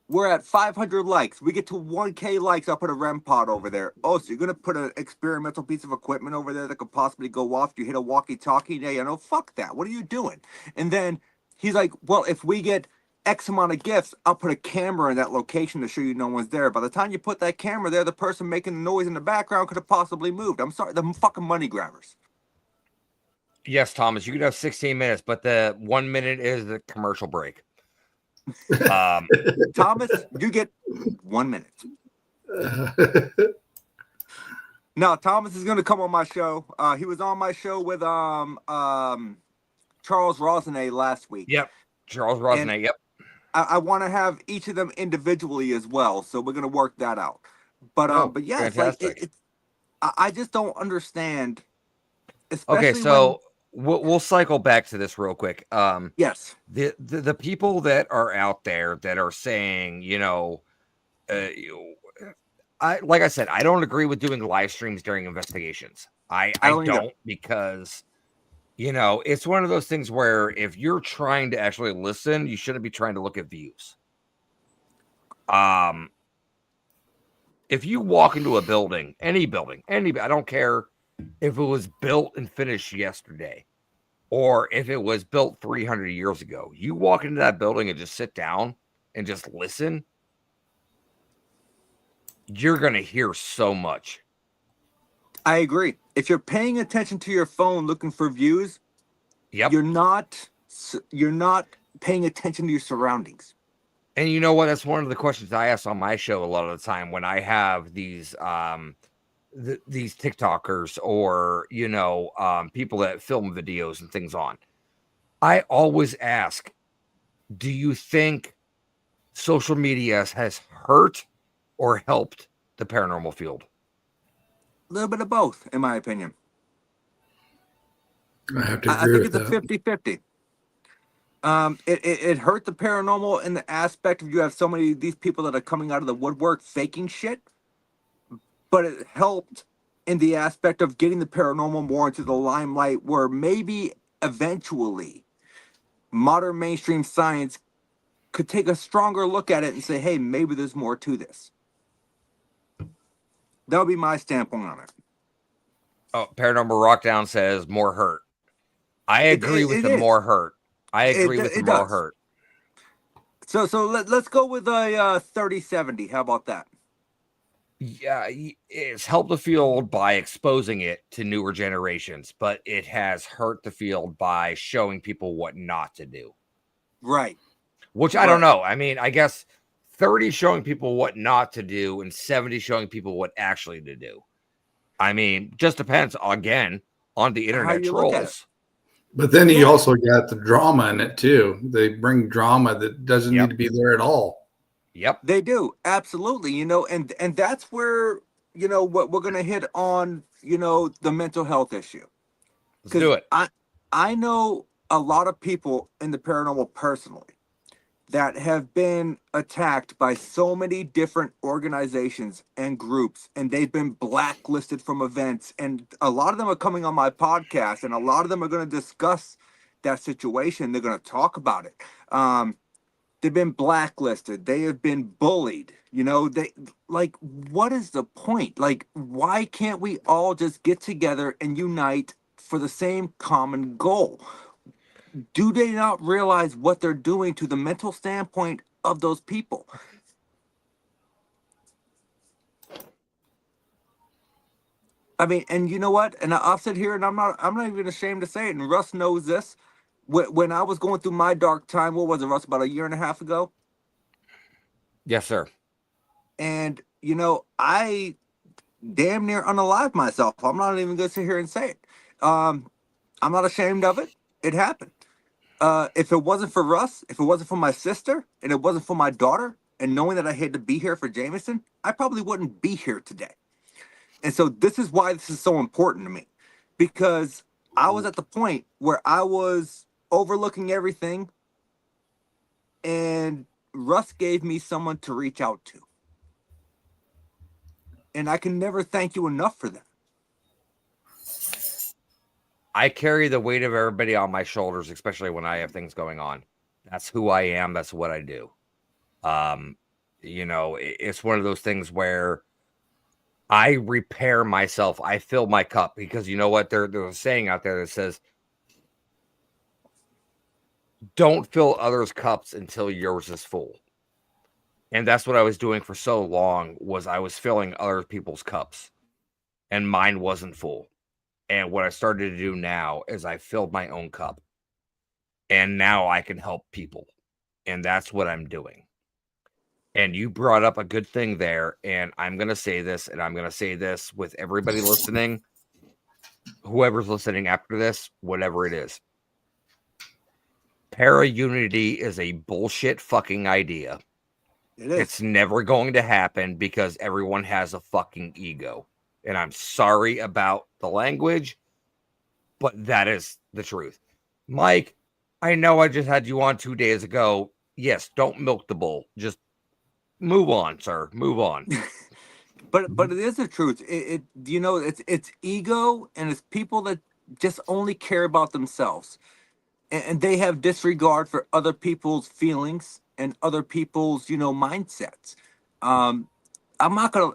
we're at 500 likes. We get to 1K likes. I'll put a REM pod over there. Oh, so you're going to put an experimental piece of equipment over there that could possibly go off. You hit a walkie-talkie. Yeah, fuck that. What are you doing? And then he's like, well, if we get X amount of gifts, I'll put a camera in that location to show you no one's there. By the time you put that camera there, the person making the noise in the background could have possibly moved. I'm sorry, the fucking money grabbers. Yes, Thomas, you could have 16 minutes, but the 1 minute is the commercial break. Thomas, you get 1 minute. Now, Thomas is going to come on my show. He was on my show with Charles Rosenay last week. Yep, Charles Rosenay, yep. I want to have each of them individually as well, so we're gonna work that out. But yeah, it's I just don't understand. Okay, so we'll cycle back to this real quick. Yes, the people that are out there that are saying, like I said, I don't agree with doing live streams during investigations. I don't because. It's one of those things where if you're trying to actually listen, you shouldn't be trying to look at views. If you walk into a building, any building, I don't care if it was built and finished yesterday or if it was built 300 years ago, you walk into that building and just sit down and just listen, you're going to hear so much. I agree. If you're paying attention to your phone looking for views, you're not paying attention to your surroundings. And you know what? That's one of the questions I ask on my show a lot of the time when I have these these TikTokers or people that film videos and things on. I always ask, do you think social media has hurt or helped the paranormal field? A little bit of both, in my opinion. I have to I agree think with it's a that. 50-50. It hurt the paranormal in the aspect of you have so many of these people that are coming out of the woodwork faking shit, but it helped in the aspect of getting the paranormal more into the limelight, where maybe eventually modern mainstream science could take a stronger look at it and say, hey, maybe there's more to this. That would be my standpoint on it. Oh, Paranormal Rockdown says more hurt. I agree with It the is. more hurt. I agree with the It more does. hurt. So let's go with a 30-70. How about that? Yeah, it's helped the field by exposing it to newer generations, but it has hurt the field by showing people what not to do. Right. Which I don't know. I mean, I guess 30 showing people what not to do and 70 showing people what actually to do. I mean, just depends again on the How internet you look at it. trolls. But then you Yeah. also got the drama in it too. They bring drama that doesn't need to be there at all. Yep. They do. Absolutely. And that's where, what we're going to hit on, the mental health issue. Let's do it. I know a lot of people in the paranormal personally that have been attacked by so many different organizations and groups, and they've been blacklisted from events. And a lot of them are coming on my podcast, and a lot of them are going to discuss that situation. They're going to talk about it. They've been blacklisted. They have been bullied. They like, what is the point? Like, why can't we all just get together and unite for the same common goal? Do they not realize what they're doing to the mental standpoint of those people? I mean, and you know what? And I'll sit here and I'm not even ashamed to say it. And Russ knows this. When I was going through my dark time, what was it, Russ, about a year and a half ago? Yes, sir. And I damn near unalived myself. I'm not even gonna sit here and say it. I'm not ashamed of it. It happened. If it wasn't for Russ, if it wasn't for my sister, and it wasn't for my daughter, and knowing that I had to be here for Jameson, I probably wouldn't be here today. And so this is why this is so important to me, because I was at the point where I was overlooking everything, and Russ gave me someone to reach out to. And I can never thank you enough for that. I carry the weight of everybody on my shoulders, especially when I have things going on. That's who I am. That's what I do. It's one of those things where I repair myself. I fill my cup because you know what? There's a saying out there that says, don't fill others' cups until yours is full. And that's what I was doing for so long, was I was filling other people's cups and mine wasn't full. And what I started to do now is I filled my own cup. And now I can help people. And that's what I'm doing. And you brought up a good thing there. And I'm going to say this, and I'm going to say this with everybody listening, whoever's listening after this, whatever it is. Para-unity is a bullshit fucking idea. It is. It's never going to happen because everyone has a fucking ego. And I'm sorry about the language, but that is the truth. Mike, I know I just had you on 2 days ago. Yes, don't milk the bull. Just move on, sir. Move on. But it is the truth. It's ego, and it's people that just only care about themselves, and they have disregard for other people's feelings and other people's mindsets. I'm not gonna,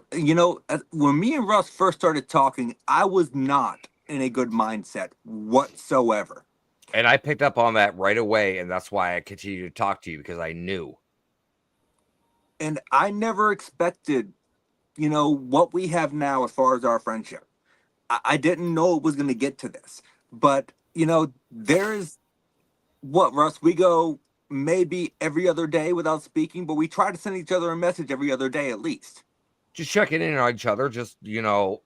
when me and Russ first started talking, I was not in a good mindset whatsoever. And I picked up on that right away, and that's why I continued to talk to you, because I knew. And I never expected, what we have now as far as our friendship. I didn't know it was going to get to this. But, there's what, Russ? We go maybe every other day without speaking, but we try to send each other a message every other day at least. Just checking in on each other. Just, hey,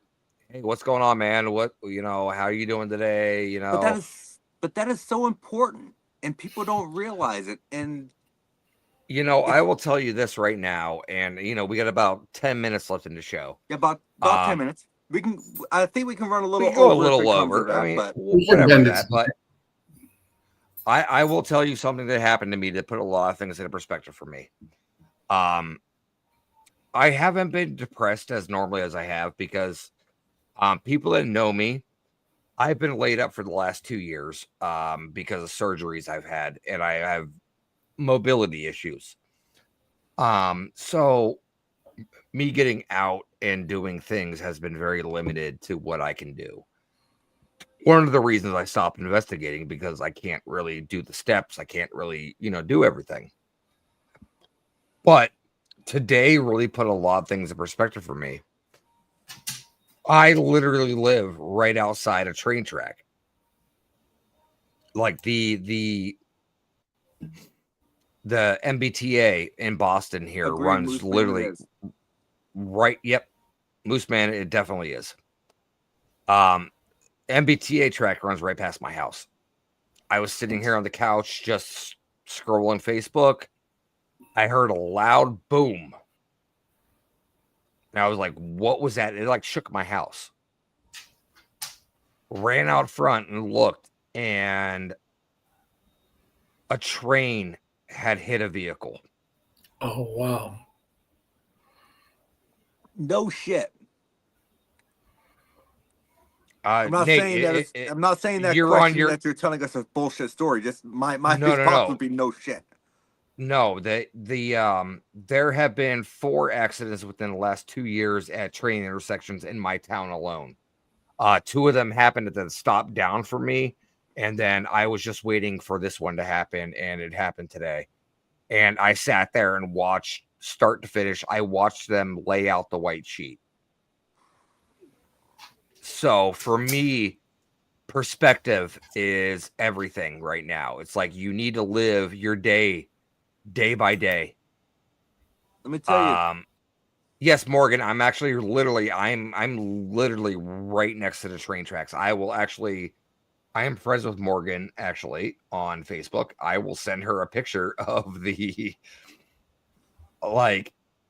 what's going on, man? How are you doing today? But that is so important, and people don't realize it. And I will tell you this right now, and we got about 10 minutes left in the show. About 10 minutes. I think we can run a We little can go a over if it little comes to over. that, I mean, but whatever bend it that. But I will tell you something that happened to me that put a lot of things into perspective for me. I haven't been depressed as normally as I have because people that know me, I've been laid up for the last 2 years because of surgeries I've had, and I have mobility issues. So me getting out and doing things has been very limited to what I can do. One of the reasons I stopped investigating because I can't really do the steps. I can't really, do everything. But today really put a lot of things in perspective for me. I literally live right outside a train track. Like the MBTA in Boston here agreed, runs Moose Man, it literally is. right. Yep. Moose Man, it definitely is. MBTA track runs right past my house. I was sitting here on the couch just scrolling Facebook. I heard a loud boom. And I was like, what was that? It like shook my house. Ran out front and looked, and a train had hit a vehicle. Oh, wow. No shit. I'm not Nate, saying that. I'm not saying that you're on question that you're telling us a bullshit story. Just my response would be no shit. No, there have been 4 accidents within the last 2 years at train intersections in my town alone. 2 of them happened at the stop down for me, and then I was just waiting for this one to happen, and it happened today. And I sat there and watched start to finish. I watched them lay out the white sheet. So for me, perspective is everything right now. It's like you need to live your day by day. Let me tell you. Yes, Morgan, I'm literally right next to the train tracks. I am friends with Morgan actually on Facebook. I will send her a picture of the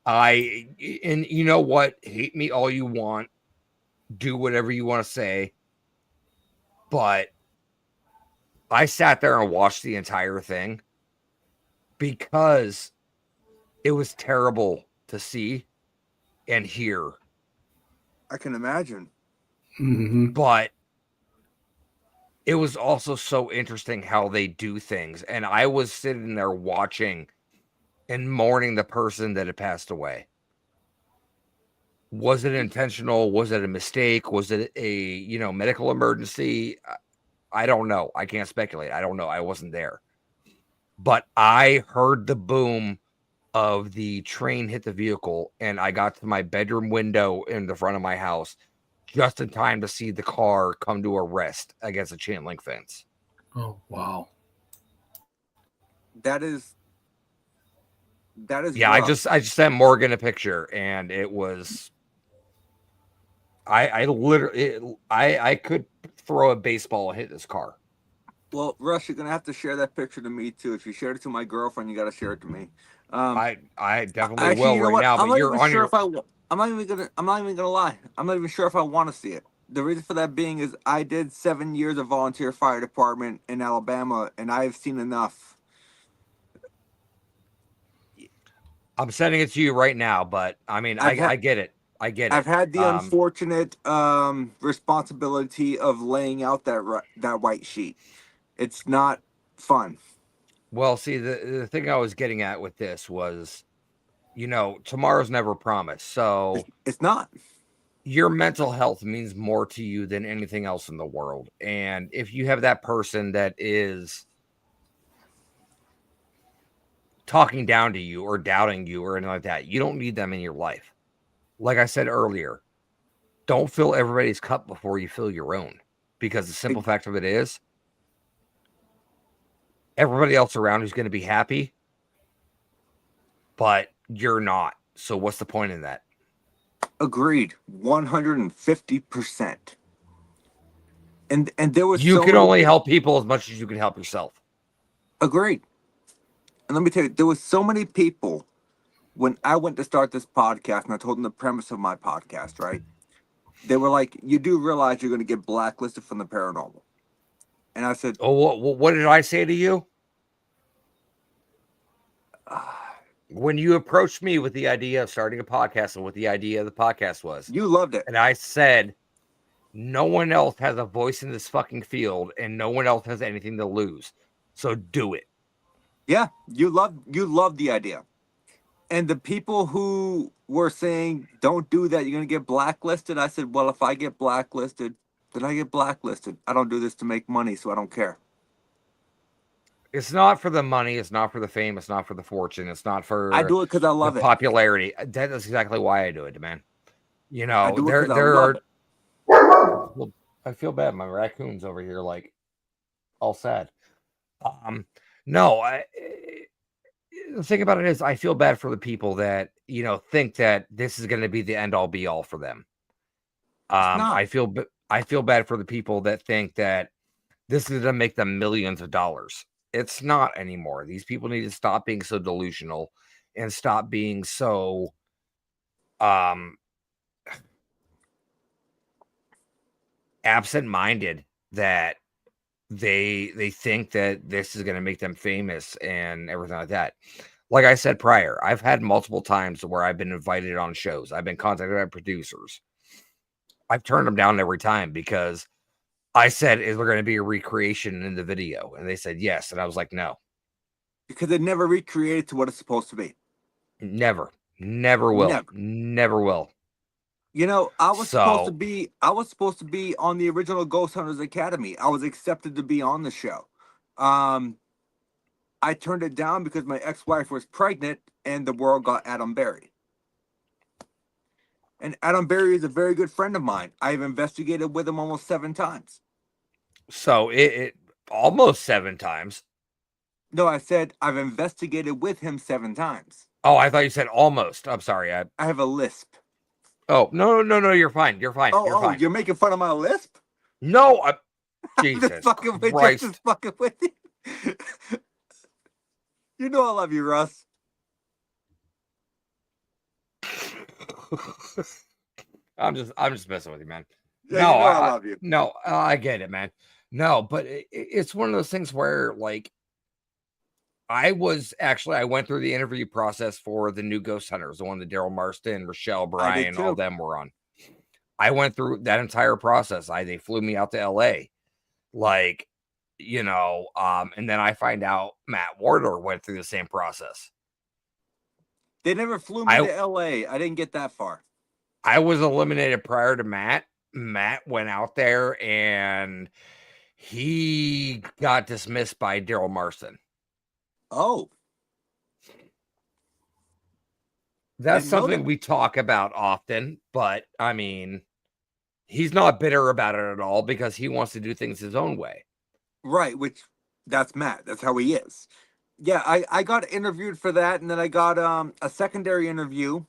and you know what? Hate me all you want. Do whatever you want to say. But I sat there and watched the entire thing because it was terrible to see and hear. I can imagine. Mm-hmm. But it was also so interesting how they do things. And I was sitting there watching and mourning the person that had passed away. Was it intentional? Was it a mistake? Was it a, medical emergency? I don't know. I can't speculate. I don't know. I wasn't there. But I heard the boom of the train hit the vehicle, and I got to my bedroom window in the front of my house just in time to see the car come to a rest against a chain link fence. Oh, wow. That is yeah. rough. I just sent Morgan a picture, and it was I literally I could throw a baseball and hit this car. Well, Russ, you're gonna have to share that picture to me too. If you shared it to my girlfriend, you got to share it to me. I definitely Actually, will you know right what? now. I'm But not you're even on sure your. if I'm not even gonna lie. I'm not even sure if I want to see it. The reason for that being is I did 7 years of volunteer fire department in Alabama, and I've seen enough. I'm sending it to you right now, but I mean, I get it. I get it. I've had the unfortunate responsibility of laying out that white sheet. It's not fun. Well, see, the thing I was getting at with this was, tomorrow's never promised. So It's not. your mental health means more to you than anything else in the world. And if you have that person that is talking down to you or doubting you or anything like that, you don't need them in your life. Like I said earlier, don't fill everybody's cup before you fill your own. Because the simple fact of it is, everybody else around is going to be happy, but you're not. So what's the point in that? Agreed, 150%. And there was you can only help people as much as you can help yourself. Agreed. And let me tell you, there was so many people when I went to start this podcast, and I told them the premise of my podcast, right? They were like, "You do realize you're going to get blacklisted from the paranormal?" And I said, Oh, what did I say to you? When you approached me with the idea of starting a podcast and what the idea of the podcast was, "You loved it." and I said, no one else has a voice in this fucking field and no one else has anything to lose. So do it. Yeah, you loved the idea. And the people who were saying, "Don't do that, you're going to get blacklisted." I said, "Well, if I get blacklisted, then I get blacklisted. I don't do this to make money, so I don't care." It's not for the money. It's not for the fame. It's not for the fortune. It's not for I do it because I the love it. popularity. That is exactly why I do it, man. You I know, do it there because I there love are. it. Well, I feel bad. My raccoon's over here, like all sad. No, the thing about it is, I feel bad for the people that think that this is going to be the end all be all for them. It's not. I feel bad for the people that think that this is going to make them millions of dollars. It's not anymore. These people need to stop being so delusional and stop being so absent-minded that they think that this is going to make them famous and everything like that. Like I said prior, I've had multiple times where I've been invited on shows. I've been contacted by producers. I've turned them down every time because I said, "Is there going to be a recreation in the video?" And they said yes. And I was like, "No, Because it never recreated to what it's supposed to be. never will. Never will." You know, I was supposed to So be on the original Ghost Hunters Academy. I was accepted to be on the show. I turned it down because my ex-wife was pregnant and the world got Adam Berry. And Adam Berry is a very good friend of mine. I've investigated with him almost 7 times. it almost 7 times. No, I said I've investigated with him 7 times. Oh, I thought you said almost. I'm sorry. I have a lisp. Oh, no, you're fine. You're fine. Oh, You're fine. You're making fun of my lisp? No, I'm Jesus just fucking with you. Christ. Just fucking with you. You know I love you, Russ. I'm just messing with you, man. Yeah, No, you know I love you. No, I get it, man. No, but it's one of those things where, like, I went through the interview process for the new Ghost Hunters, the one that Daryl Marston, Rochelle, Brian, all them were on. I went through that entire process. They flew me out to LA. Like, and then I find out Matt Wardler went through the same process. They never flew me to LA. I didn't get that far. I was eliminated prior to Matt. Matt went out there and he got dismissed by Daryl Marston. Oh. That's something we talk about often, but I mean, he's not bitter about it at all because he wants to do things his own way. Right, which that's Matt. That's how he is. Yeah, I got interviewed for that, and then I got a secondary interview,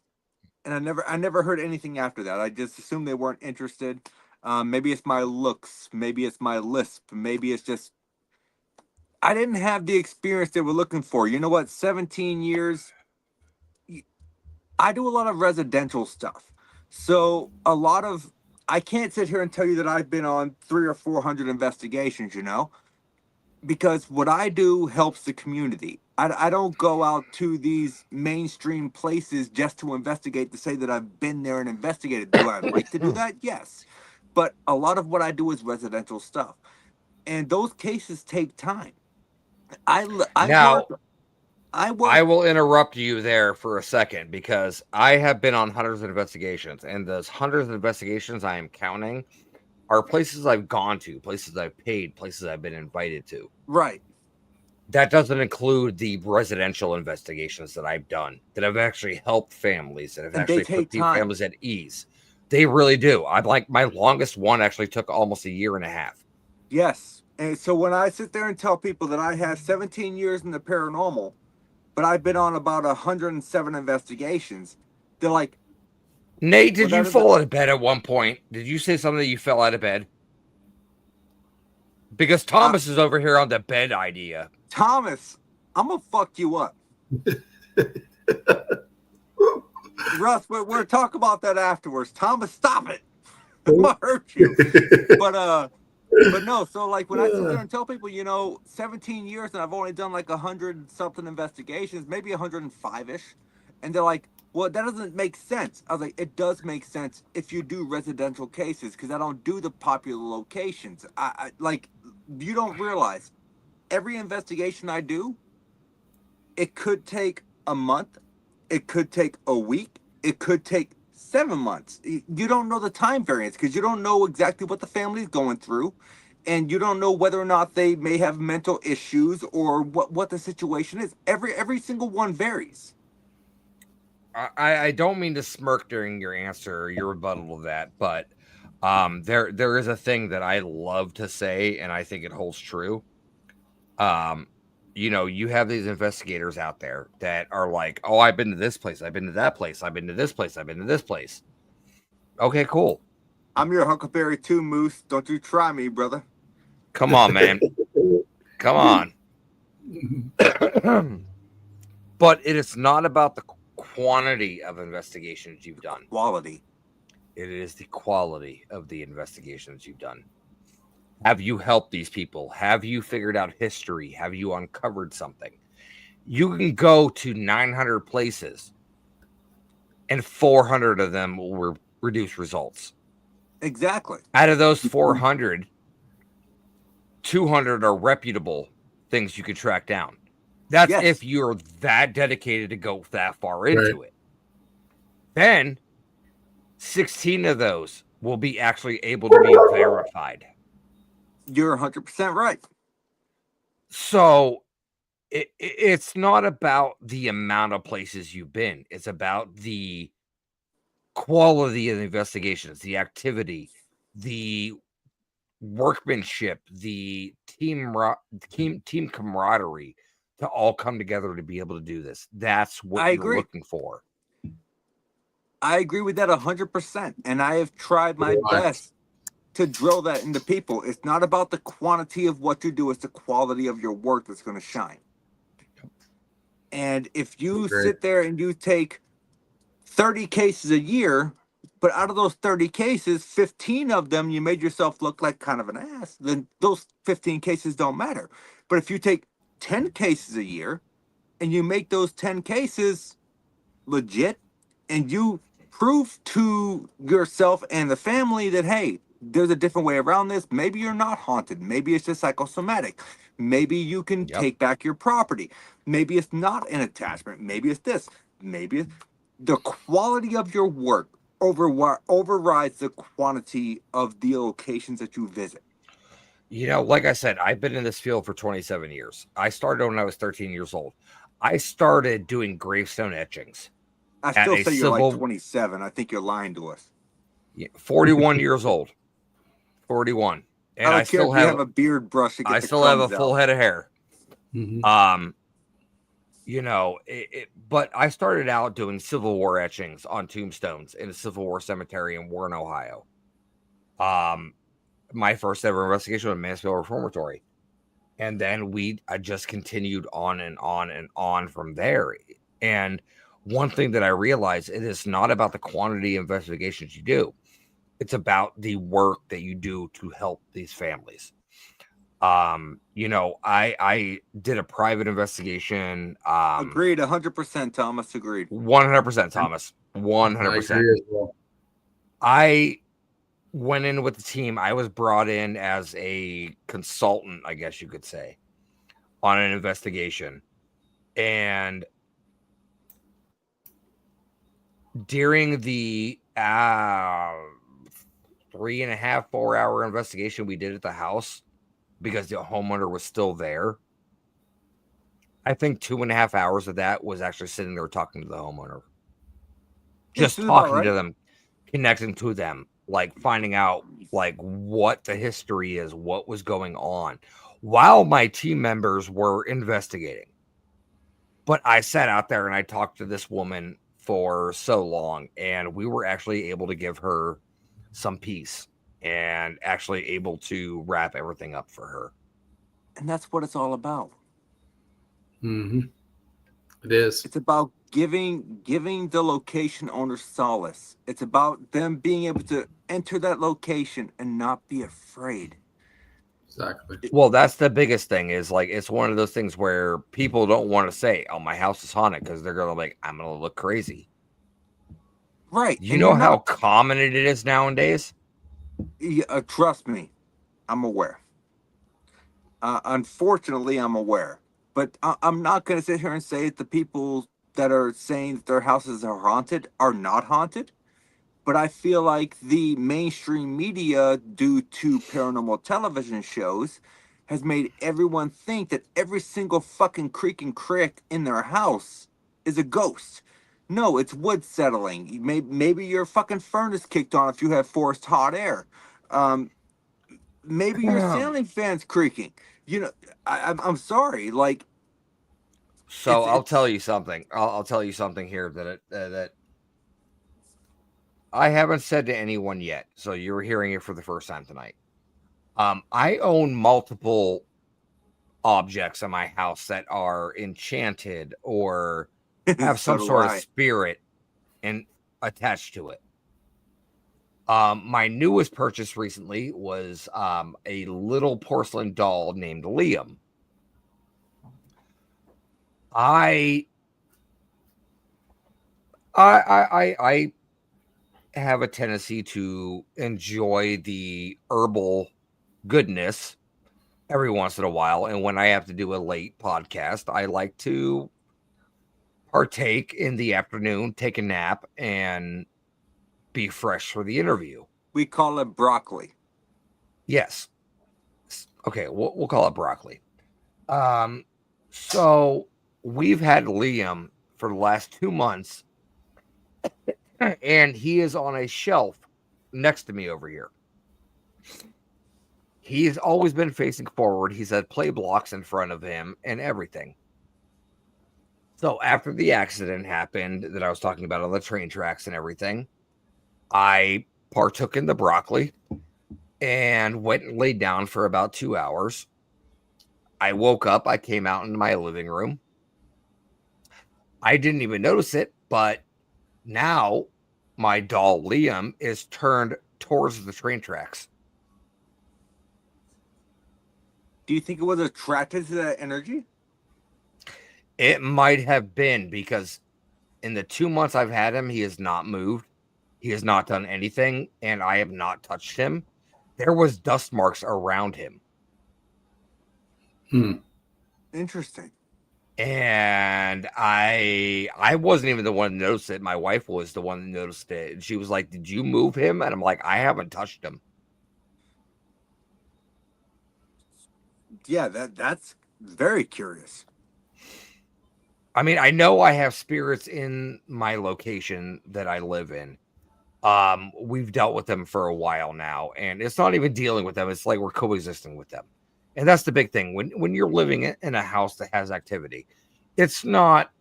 and I never heard anything after that. I just assumed they weren't interested. Maybe it's my looks, maybe it's my lisp, maybe it's just I didn't have the experience they were looking for. You know what? 17 years. I do a lot of residential stuff, so I can't sit here and tell you that I've been on 300 or 400 investigations. Because what I do helps the community. I don't go out to these mainstream places just to investigate, to say that I've been there and investigated. Do I like to do that? Yes. But a lot of what I do is residential stuff. And those cases take time. I will interrupt you there for a second because I have been on hundreds of investigations, and those hundreds of investigations I am counting are places I've gone to, places I've paid, places I've been invited to. Right. That doesn't include the residential investigations that I've done, that have actually helped families, that have actually put families at ease. They really do. I'm like, my longest one actually took almost 1.5 years. Yes. And so when I sit there and tell people that I have 17 years in the paranormal, but I've been on about 107 investigations, they're like, Nate, did you fall out of bed at one point? Did you say something that you fell out of bed? Because Thomas is over here on the bed idea. Thomas, I'm going to fuck you up. Russ, we'll talk about that afterwards. Thomas, stop it. I'm gonna hurt you. But no, so like when I sit there and tell people, 17 years and I've only done like 100 something investigations, maybe 105-ish, and they're like, well, that doesn't make sense. I was like, it does make sense if you do residential cases, because I don't do the popular locations. I like, you don't realize every investigation I do, it could take a month, it could take a week, it could take 7 months. You don't know the time variance because you don't know exactly what the family's going through, and you don't know whether or not they may have mental issues or what the situation is. Every single one varies. I don't mean to smirk during your answer or your rebuttal of that, but there is a thing that I love to say, and I think it holds true. You have these investigators out there that are like, oh, I've been to this place, I've been to that place, I've been to this place, I've been to this place. Okay, cool. I'm your Huckleberry too, Moose. Don't you try me, brother. Come on, man. Come on. But it is not about the quantity of investigations you've done. Quality. It is the quality of the investigations you've done. Have you helped these people? Have you figured out history? Have you uncovered something? You can go to 900 places and 400 of them will reduce results. Exactly. Out of those 400, 200 are reputable things you could track down. That's if you're that dedicated to go that far into it. Then 16 of those will be actually able to be verified. You're 100% right. So it's not about the amount of places you've been. It's about the quality of the investigations, the activity, the workmanship, the team camaraderie to all come together to be able to do this. That's what you're looking for. I agree with that 100%. And I have tried my best to drill that into people. It's not about the quantity of what you do, it's the quality of your work that's going to shine. And if you sit there and you take 30 cases a year, but out of those 30 cases, 15 of them, you made yourself look like kind of an ass, then those 15 cases don't matter. But if you take 10 cases a year and you make those 10 cases legit, and you prove to yourself and the family that, hey, there's a different way around this. Maybe you're not haunted. Maybe it's just psychosomatic. Maybe you can take back your property. Maybe it's not an attachment. Maybe it's this. Maybe it's... The quality of your work overrides the quantity of the locations that you visit. Like I said, I've been in this field for 27 years. I started when I was 13 years old. I started doing gravestone etchings. I still say you're like 27. I think you're lying to us. 41 years old. 41. And I still have a beard brush. I still have a full head of hair. Mm-hmm. But I started out doing Civil War etchings on tombstones in a Civil War cemetery in Warren, Ohio. My first ever investigation was Mansfield Reformatory. And then I just continued on and on and on from there. And one thing that I realized, it is not about the quantity of investigations you do. It's about the work that you do to help these families. I did a private investigation. Agreed, 100%, Thomas. Agreed. 100%, Thomas. 100%. I went in with the team. I was brought in as a consultant, I guess you could say, on an investigation. And during the 3.5, 4 hour investigation we did at the house, because the homeowner was still there, I think 2.5 hours of that was actually sitting there talking to the homeowner. Just talking to them, connecting to them, like finding out like what the history is, what was going on, while my team members were investigating. But I sat out there and I talked to this woman for so long, and we were actually able to give her some peace and actually able to wrap everything up for her. And that's what it's all about. Mm-hmm. It is. It's about giving the location owner solace. It's about them being able to enter that location and not be afraid. Exactly. Well, that's the biggest thing is like it's one of those things where people don't want to say, "Oh, my house is haunted," because they're gonna like, "I'm gonna look crazy." Right. You And know you're how not, common it is nowadays? trust me, I'm aware. Unfortunately, I'm aware. But I'm not going to sit here and say that the people that are saying that their houses are haunted are not haunted. But I feel like the mainstream media, due to paranormal television shows, has made everyone think that every single fucking creak and crick in their house is a ghost. No, it's wood settling. Maybe your fucking furnace kicked on if you have forced hot air. Um, Maybe your ceiling fan's creaking. You know, I'm sorry. Like So I'll tell it's you something. I'll tell you something here that I haven't said to anyone yet. So you're hearing it for the first time tonight. I own multiple objects in my house that are enchanted or have so some do sort of I. spirit and attached to it. My newest purchase recently was a little porcelain doll named Liam. I I have a tendency to enjoy the herbal goodness every once in a while, and when I have to do a late podcast, I like to partake in the afternoon, take a nap, and be fresh for the interview. We call it broccoli. Yes. Okay, we'll call it broccoli. So we've had Liam for the last 2 months, and he is on a shelf next to me over here. He's always been facing forward. He's had play blocks in front of him and everything. So after the accident happened that I was talking about on the train tracks and everything, I partook in the broccoli and went and laid down for about 2 hours. I woke up. I came out into my living room. I didn't even notice it, but now my doll Liam is turned towards the train tracks. Do you think it was attracted to that energy? It might have been because in the 2 months I've had him, he has not moved. He has not done anything, and I have not touched him. There was dust marks around him. Interesting. And I wasn't even the one to notice it. My wife was the one that noticed it. And she was like, "Did you move him?" And I'm like, "I haven't touched him." Yeah, that's very curious. I mean, I know I have spirits in my location that I live in. We've dealt with them for a while now, and it's not even dealing with them. It's like we're coexisting with them. And that's the big thing. When you're living in a house that has activity, it's not,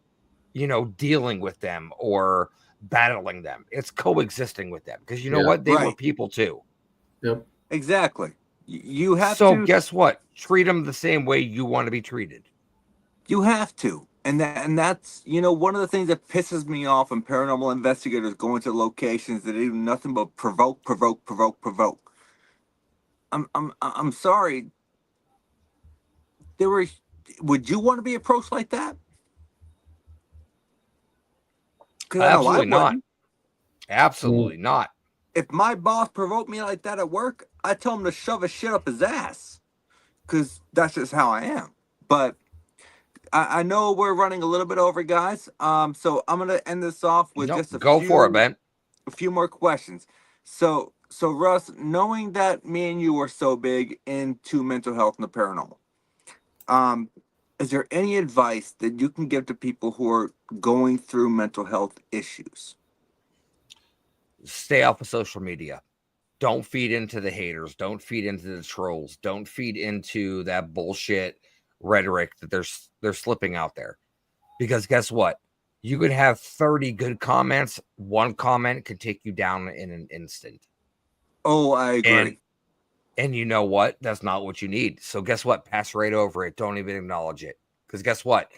dealing with them or battling them. It's coexisting with them. Because you know what? They were Right. people too. Yep. Exactly. You have So to. guess what? Treat them the same way you want to be treated. You have to. And that's one of the things that pisses me off when paranormal investigators go into locations that do nothing but provoke, provoke, provoke, provoke. I'm sorry. There were. Would you want to be approached like that? Because I know I Absolutely not. wouldn't. Absolutely not. If my boss provoked me like that at work, I tell him to shove his shit up his ass. Because that's just how I am. But I know we're running a little bit over, guys. So I'm gonna end this off with Nope, just go for it, man. a few more questions. So Russ, knowing that me and you are so big into mental health and the paranormal, is there any advice that you can give to people who are going through mental health issues? Stay off of social media. Don't feed into the haters. Don't feed into the trolls. Don't feed into that bullshit rhetoric that they're slipping out there. Because guess what? You could have 30 good comments. One comment could take you down in an instant. Oh, I agree. And you know what? That's not what you need. So guess what? Pass right over it. Don't even acknowledge it. Because guess what?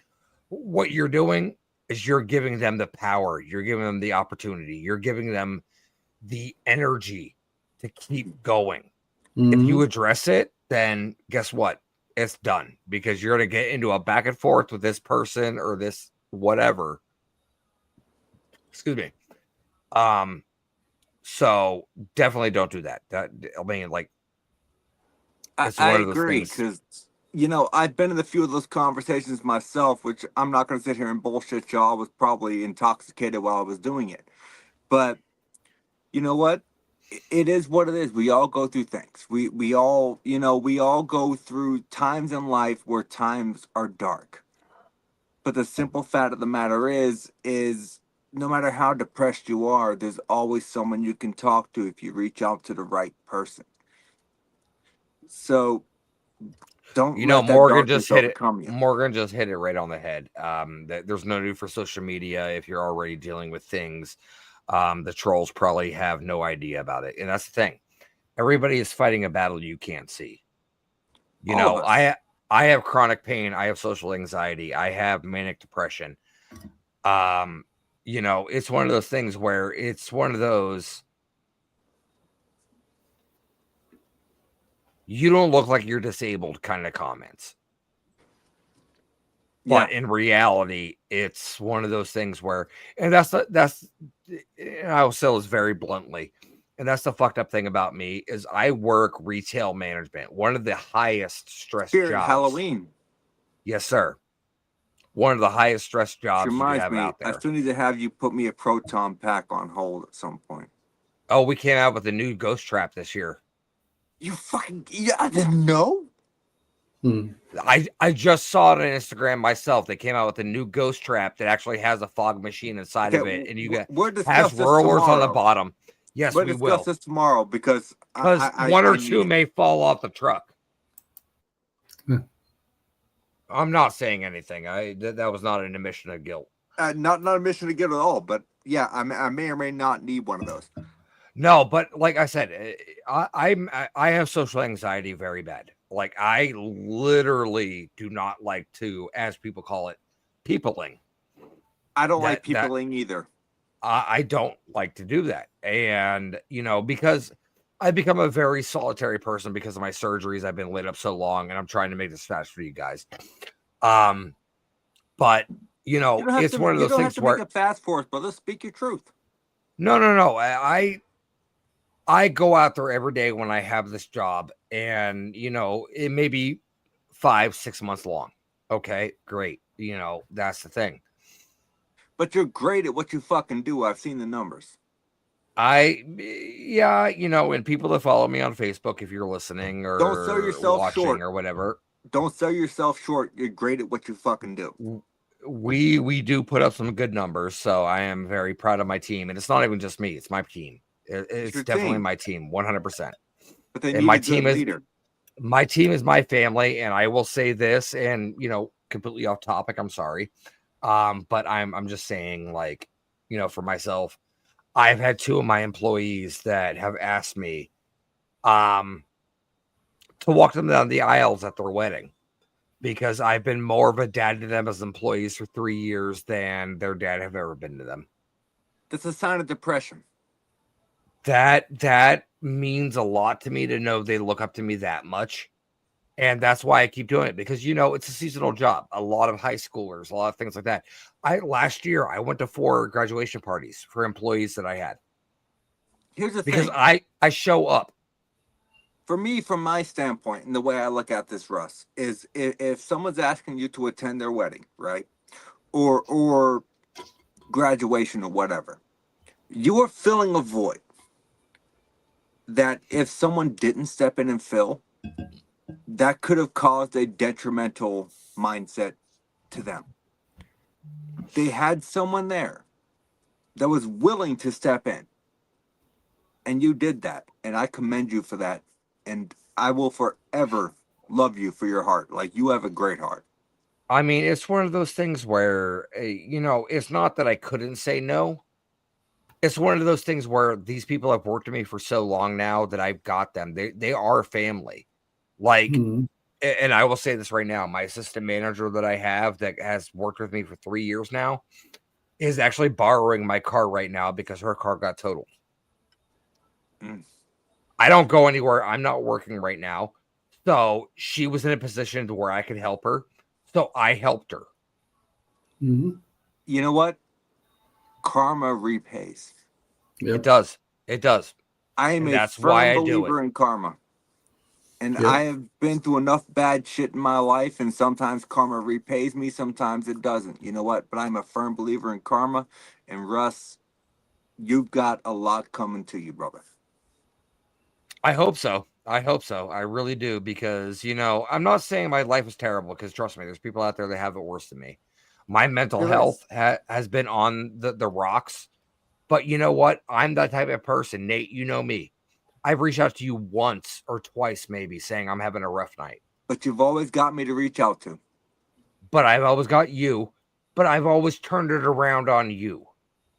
What you're doing is you're giving them the power, you're giving them the opportunity, you're giving them the energy to keep going. If you address it, then guess what? It's done, because you're going to get into a back and forth with this person or this whatever. Excuse me. So definitely don't do that. I mean, like, it's I one of those agree, things. because I've been in a few of those conversations myself, which I'm not going to sit here and bullshit y'all. I was probably intoxicated while I was doing it, but you know what? It is what it is. We all go through things. We all we all go through times in life where times are dark. But the simple fact of the matter is no matter how depressed you are, there's always someone you can talk to if you reach out to the right person. So don't let that Morgan just darkness hit it. overcome you. Morgan just hit it right on the head. There's no need for social media if you're already dealing with things. The trolls probably have no idea about it, and that's the thing. Everybody is fighting a battle you can't see. I have chronic pain. I have social anxiety. I have manic depression. It's one of those things where it's one of those. You don't look like you're disabled kind of comments. But in reality, it's one of those things where, and I will say this very bluntly, and that's the fucked up thing about me, is I work retail management, one of the highest stress jobs. Halloween. Yes, sir. One of the highest stress jobs you can have out there. I still need to have you put me a proton pack on hold at some point. Oh, we came out with a new ghost trap this year. I didn't know. I just saw it on Instagram myself. They came out with a new ghost trap that actually has a fog machine inside of it, and you get has rollers on the bottom. Yes, we will discuss this tomorrow, because one or two may fall off the truck. I'm not saying anything. That was not an admission of guilt. Not an admission of guilt at all. But yeah, I may or may not need one of those. No, but like I said, I have social anxiety very bad. Like, I literally do not like to, as people call it, peopling. I don't like peopling either. I don't like to do that. And, because I've become a very solitary person because of my surgeries. I've been laid up so long, and I'm trying to make this fast for you guys. But, it's one of those things where... You don't have to make it fast for us, brother. Speak your truth. No. I go out there every day when I have this job, and, it may be 5-6 months long. Okay, great. That's the thing. But you're great at what you fucking do. I've seen the numbers. And people that follow me on Facebook, if you're listening or don't sell yourself watching short or whatever. Don't sell yourself short. You're great at what you fucking do. We do put up some good numbers, so I am very proud of my team. And it's not even just me; it's my team. It's definitely my team, 100%. But they need a good leader. My team is my family, and I will say this, and completely off topic. I'm sorry, but I'm just saying, like, for myself, I've had 2 of my employees that have asked me, to walk them down the aisles at their wedding, because I've been more of a dad to them as employees for 3 years than their dad have ever been to them. That's a sign of depression. That means a lot to me to know they look up to me that much. And that's why I keep doing it, because, it's a seasonal job. A lot of high schoolers, a lot of things like that. Last year, I went to 4 graduation parties for employees that I had. Here's the thing. Because I show up. For me, from my standpoint, and the way I look at this, Russ, is if someone's asking you to attend their wedding, right? Or graduation or whatever, you are filling a void that if someone didn't step in and fill, that could have caused a detrimental mindset to them. They had someone there that was willing to step in, and you did that, and I commend you for that, and I will forever love you for your heart. Like, you have a great heart. I mean, it's one of those things where, it's not that I couldn't say no. It's one of those things where these people have worked with me for so long now that I've got them. They are family. Like, and I will say this right now, my assistant manager that I have that has worked with me for 3 years now, is actually borrowing my car right now because her car got totaled. I don't go anywhere. I'm not working right now. So she was in a position to where I could help her. So I helped her. Mm-hmm. You know what? Karma repays. Yep. It does. It does. I am And a that's why I firm do believer it. in karma. And Yep. I have been through enough bad shit in my life, and sometimes karma repays me, sometimes it doesn't. You know what? But I'm a firm believer in karma. And Russ, you've got a lot coming to you, brother. I hope so. I hope so. I really do. Because, you know, I'm not saying my life is terrible, because trust me, there's people out there that have it worse than me. My mental There health has been on the rocks. But you know what? I'm that type of person. Nate, you know me. I've reached out to you once or twice, maybe, saying I'm having a rough night. But you've always got me to reach out to. But I've always got you. But I've always turned it around on you.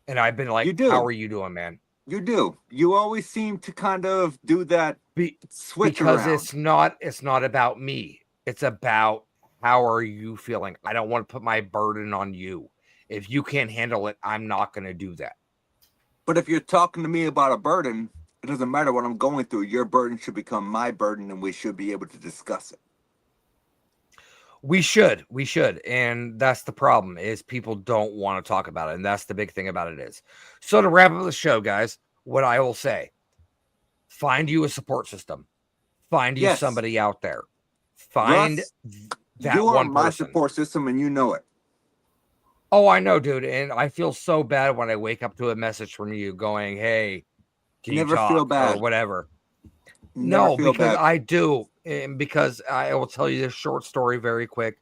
And I've been like, You do. how are you doing, man? You do. You always seem to kind of do that switch Because around. it's not about me. It's about how are you feeling? I don't want to put my burden on you. If you can't handle it, I'm not going to do that. But if you're talking to me about a burden, it doesn't matter what I'm going through. Your burden should become my burden, and we should be able to discuss it. We should. And that's the problem, is people don't want to talk about it. And that's the big thing about it is. So to wrap up the show, guys, what I will say, find you a support system. Find you somebody out there. Find Russ, that you are one my person. support system, and you know it. Oh, I know, dude. And I feel so bad when I wake up to a message from you going, hey, can you talk? Feel bad. Or whatever. Never No, feel because bad. I do. And because I will tell you this short story very quick.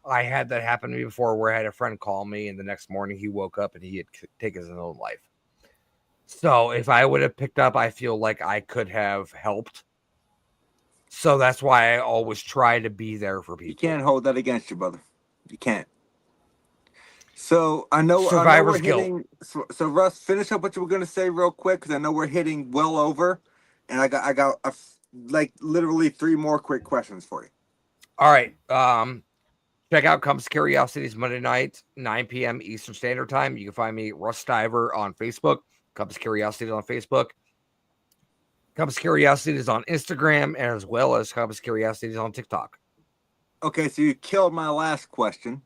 I had that happen to me before, where I had a friend call me, and the next morning he woke up and he had taken his own life. So if I would have picked up, I feel like I could have helped. So that's why I always try to be there for people. You can't hold that against you, brother. You can't. So I know Survivor's we're guilt. hitting. So Russ, finish up what you were going to say real quick, because I know we're hitting well over, and I got like literally 3 more quick questions for you. All right. Check out Compass Curiosities Monday night, 9 p.m. Eastern Standard Time. You can find me, Russ Stiver, on Facebook. Compass Curiosities on Facebook. Compass Curiosities on Instagram, as well as Compass Curiosities on TikTok. Okay, so you killed my last question.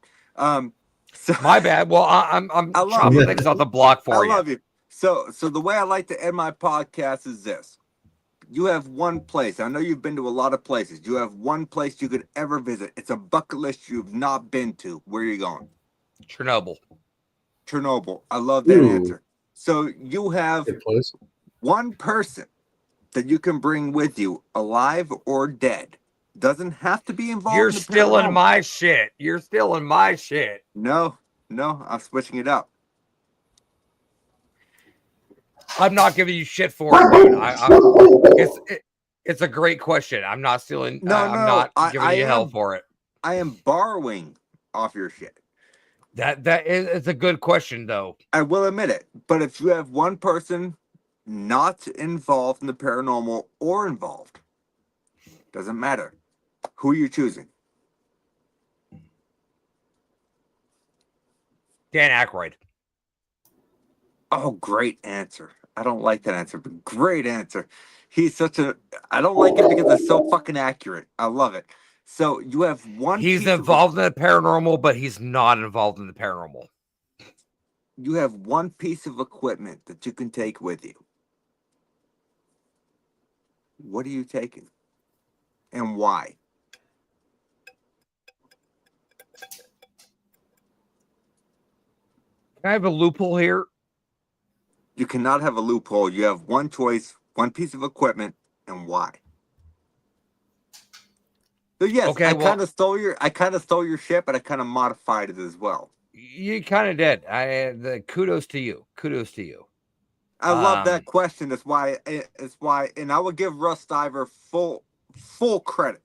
So my bad. Well, I'm chopping things off the block for you. I love you. So the way I like to end my podcast is this. You have one place. I know you've been to a lot of places. You have one place you could ever visit. It's a bucket list you've not been to. Where are you going? Chernobyl. I love that answer. So you have one person that you can bring with you, alive or dead. Doesn't have to be involved. You're still in my shit. You're still in my shit. No, I'm switching it up. I'm not giving you shit for it, dude. It's a great question. I'm not stealing. I'm not giving you hell for it. I am borrowing off your shit. That is, it's a good question, though. I will admit it. But if you have one person not involved in the paranormal or involved, doesn't matter. Who are you choosing? Dan Aykroyd. Oh, great answer. I don't like that answer, but great answer. He's such a... I don't like it because it's so fucking accurate. I love it. So you have one... He's involved in the paranormal, but he's not involved in the paranormal. You have one piece of equipment that you can take with you. What are you taking? And why? Can I have a loophole here? You cannot have a loophole. You have one choice, one piece of equipment, and why? So yes, okay, I kind of stole your shit, but I kind of modified it as well. You kind of did. Kudos to you. I love that question. That's why, and I would give Russ Stiver full credit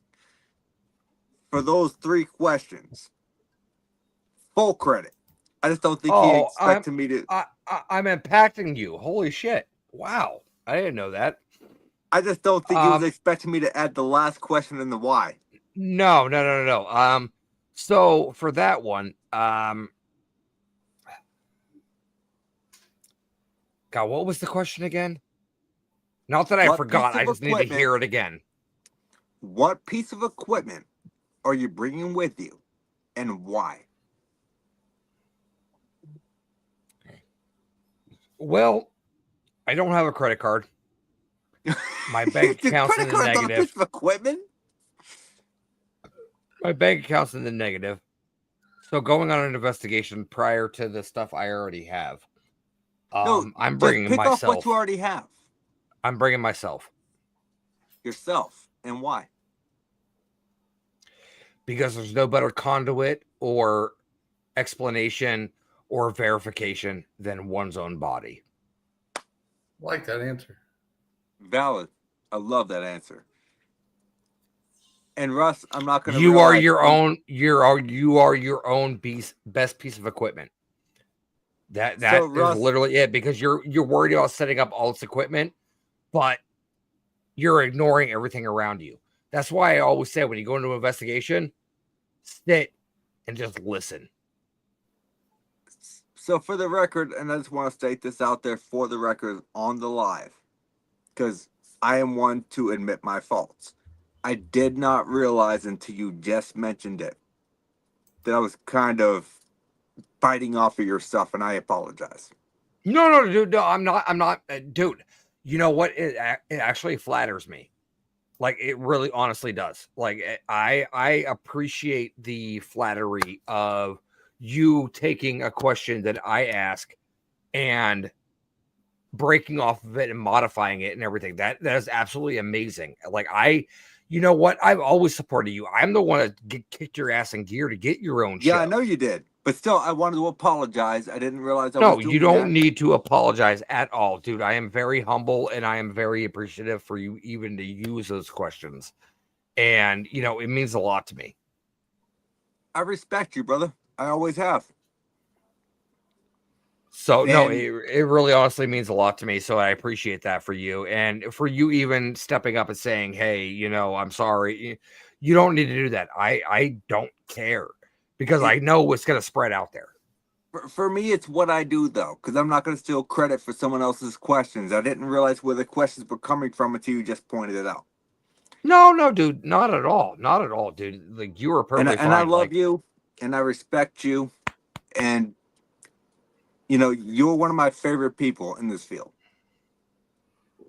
for those 3 questions. Full credit. I just don't think he expected me to. I'm impacting you. Holy shit! Wow, I didn't know that. I just don't think he was expecting me to add the last question and the why. No. So for that one, God, what was the question again? Not that I What forgot. piece I of just need to equipment- hear it again. What piece of equipment are you bringing with you, and why? Well, I don't have a credit card. My bank The account's in credit the card is not a negative. piece of equipment. My bank account's in the negative. So going on an investigation prior to the stuff I already have. No, I'm just bringing pick off what myself. you already have. I'm bringing myself Yourself. And why? because there's no better conduit or explanation or verification than one's own body. I like that answer. Valid. I love that answer. And Russ, I'm not going to. You are your own. You are your own best piece of equipment. That So, is Russ- literally it, because you're worried about setting up all this equipment, but you're ignoring everything around you. That's why I always say when you go into an investigation, sit and just listen. So for the record, and I just want to state this out there for the record on the live, because I am one to admit my faults. I did not realize until you just mentioned it that I was kind of biting off of your stuff, and I apologize. No, dude, no, I'm not, dude. You know what? It actually flatters me. Like, it really honestly does. Like, I appreciate the flattery of you taking a question that I ask and breaking off of it and modifying it and everything. That is absolutely amazing. Like, you know what? I've always supported you. I'm the one that kicked your ass in gear to get your own show. Yeah, I know you did. But still, I wanted to apologize. I didn't realize I No, was doing you don't that. need to apologize at all, dude. I am very humble and I am very appreciative for you even to use those questions. And, you know, it means a lot to me. I respect you, brother. I always have. So, no, And- it really honestly means a lot to me. So I appreciate that for you. And for you even stepping up and saying, hey, you know, I'm sorry. You don't need to do that. I don't care because I know it's going to spread out there. For me, it's what I do, though, because I'm not going to steal credit for someone else's questions. I didn't realize where the questions were coming from until you just pointed it out. No, dude, not at all. Not at all, dude. Like, you were perfectly fine. And I love you, and I respect you, and, you know, you're one of my favorite people in this field.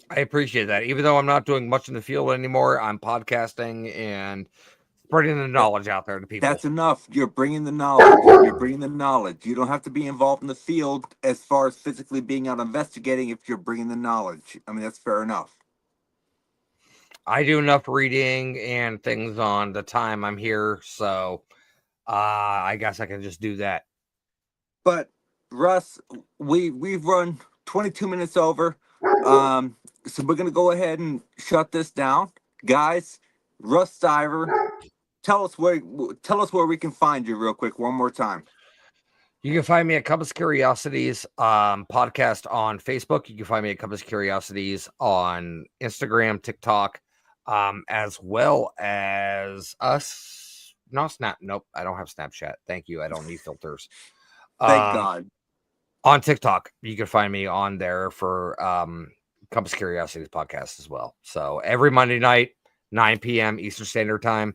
I appreciate that. Even though I'm not doing much in the field anymore, I'm podcasting and spreading the knowledge out there to people. That's enough. You're bringing the knowledge. You're bringing the knowledge. You don't have to be involved in the field as far as physically being out investigating if you're bringing the knowledge. I mean, that's fair enough. I do enough reading and things on the time I'm here, so I guess I can just do that. But Russ, we've run 22 minutes over. So we're gonna go ahead and shut this down. Guys, Russ Stiver, tell us where we can find you real quick one more time. You can find me at Compass Curiosities podcast on Facebook. You can find me at Compass Curiosities on Instagram, TikTok, as well as us. No, Snap. Nope, I don't have Snapchat. Thank you. I don't need filters. Thank God. On TikTok, you can find me on there for Compass Curiosities podcast as well. So every Monday night, 9 p.m. Eastern Standard Time,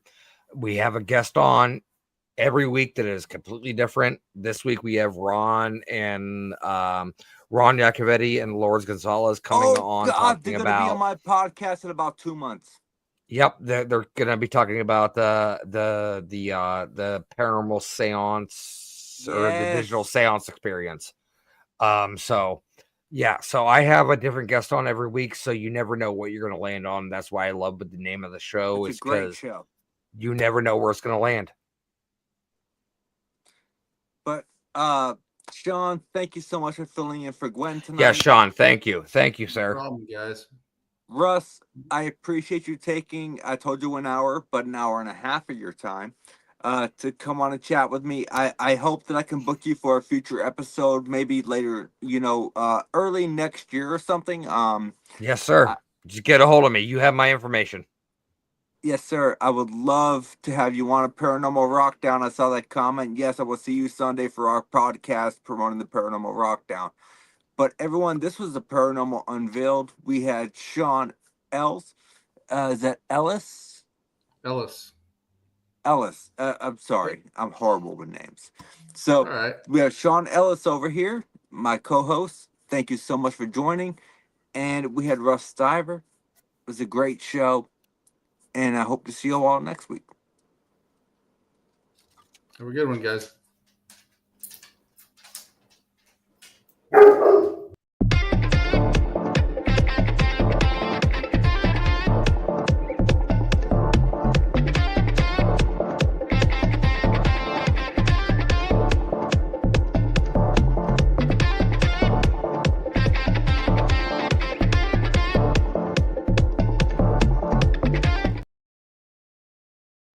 we have a guest on every week that is completely different. This week we have Ron Yacovetti and Lourdes Gonzalez coming on God, talking they're gonna be on about. my podcast in about 2 months. Yep, they're going to be talking about the paranormal seance or the Yes. digital seance experience. So I have a different guest on every week, so you never know what you're going to land on. That's why I love the name of the show. It's is a great because show. you never know where it's going to land. But Sean, thank you so much for filling in for Gwen tonight. Yeah, Sean, thank you, sir. No problem, guys. Russ, I appreciate you taking, I told you an hour, but an hour and a half of your time to come on and chat with me. I hope that I can book you for a future episode, maybe later, early next year or something. Yes, sir. Just get a hold of me. You have my information. Yes, sir. I would love to have you on a Paranormal Rockdown. I saw that comment. Yes, I will see you Sunday for our podcast promoting the Paranormal Rockdown. But everyone, this was the Paranormal Unveiled. We had Sean Els. Is that Ellis? Ellis. Ellis. I'm sorry. I'm horrible with names. So All right. we have Sean Ellis over here, my co-host. Thank you so much for joining. And we had Russ Stiver. It was a great show. And I hope to see you all next week. Have a good one, guys.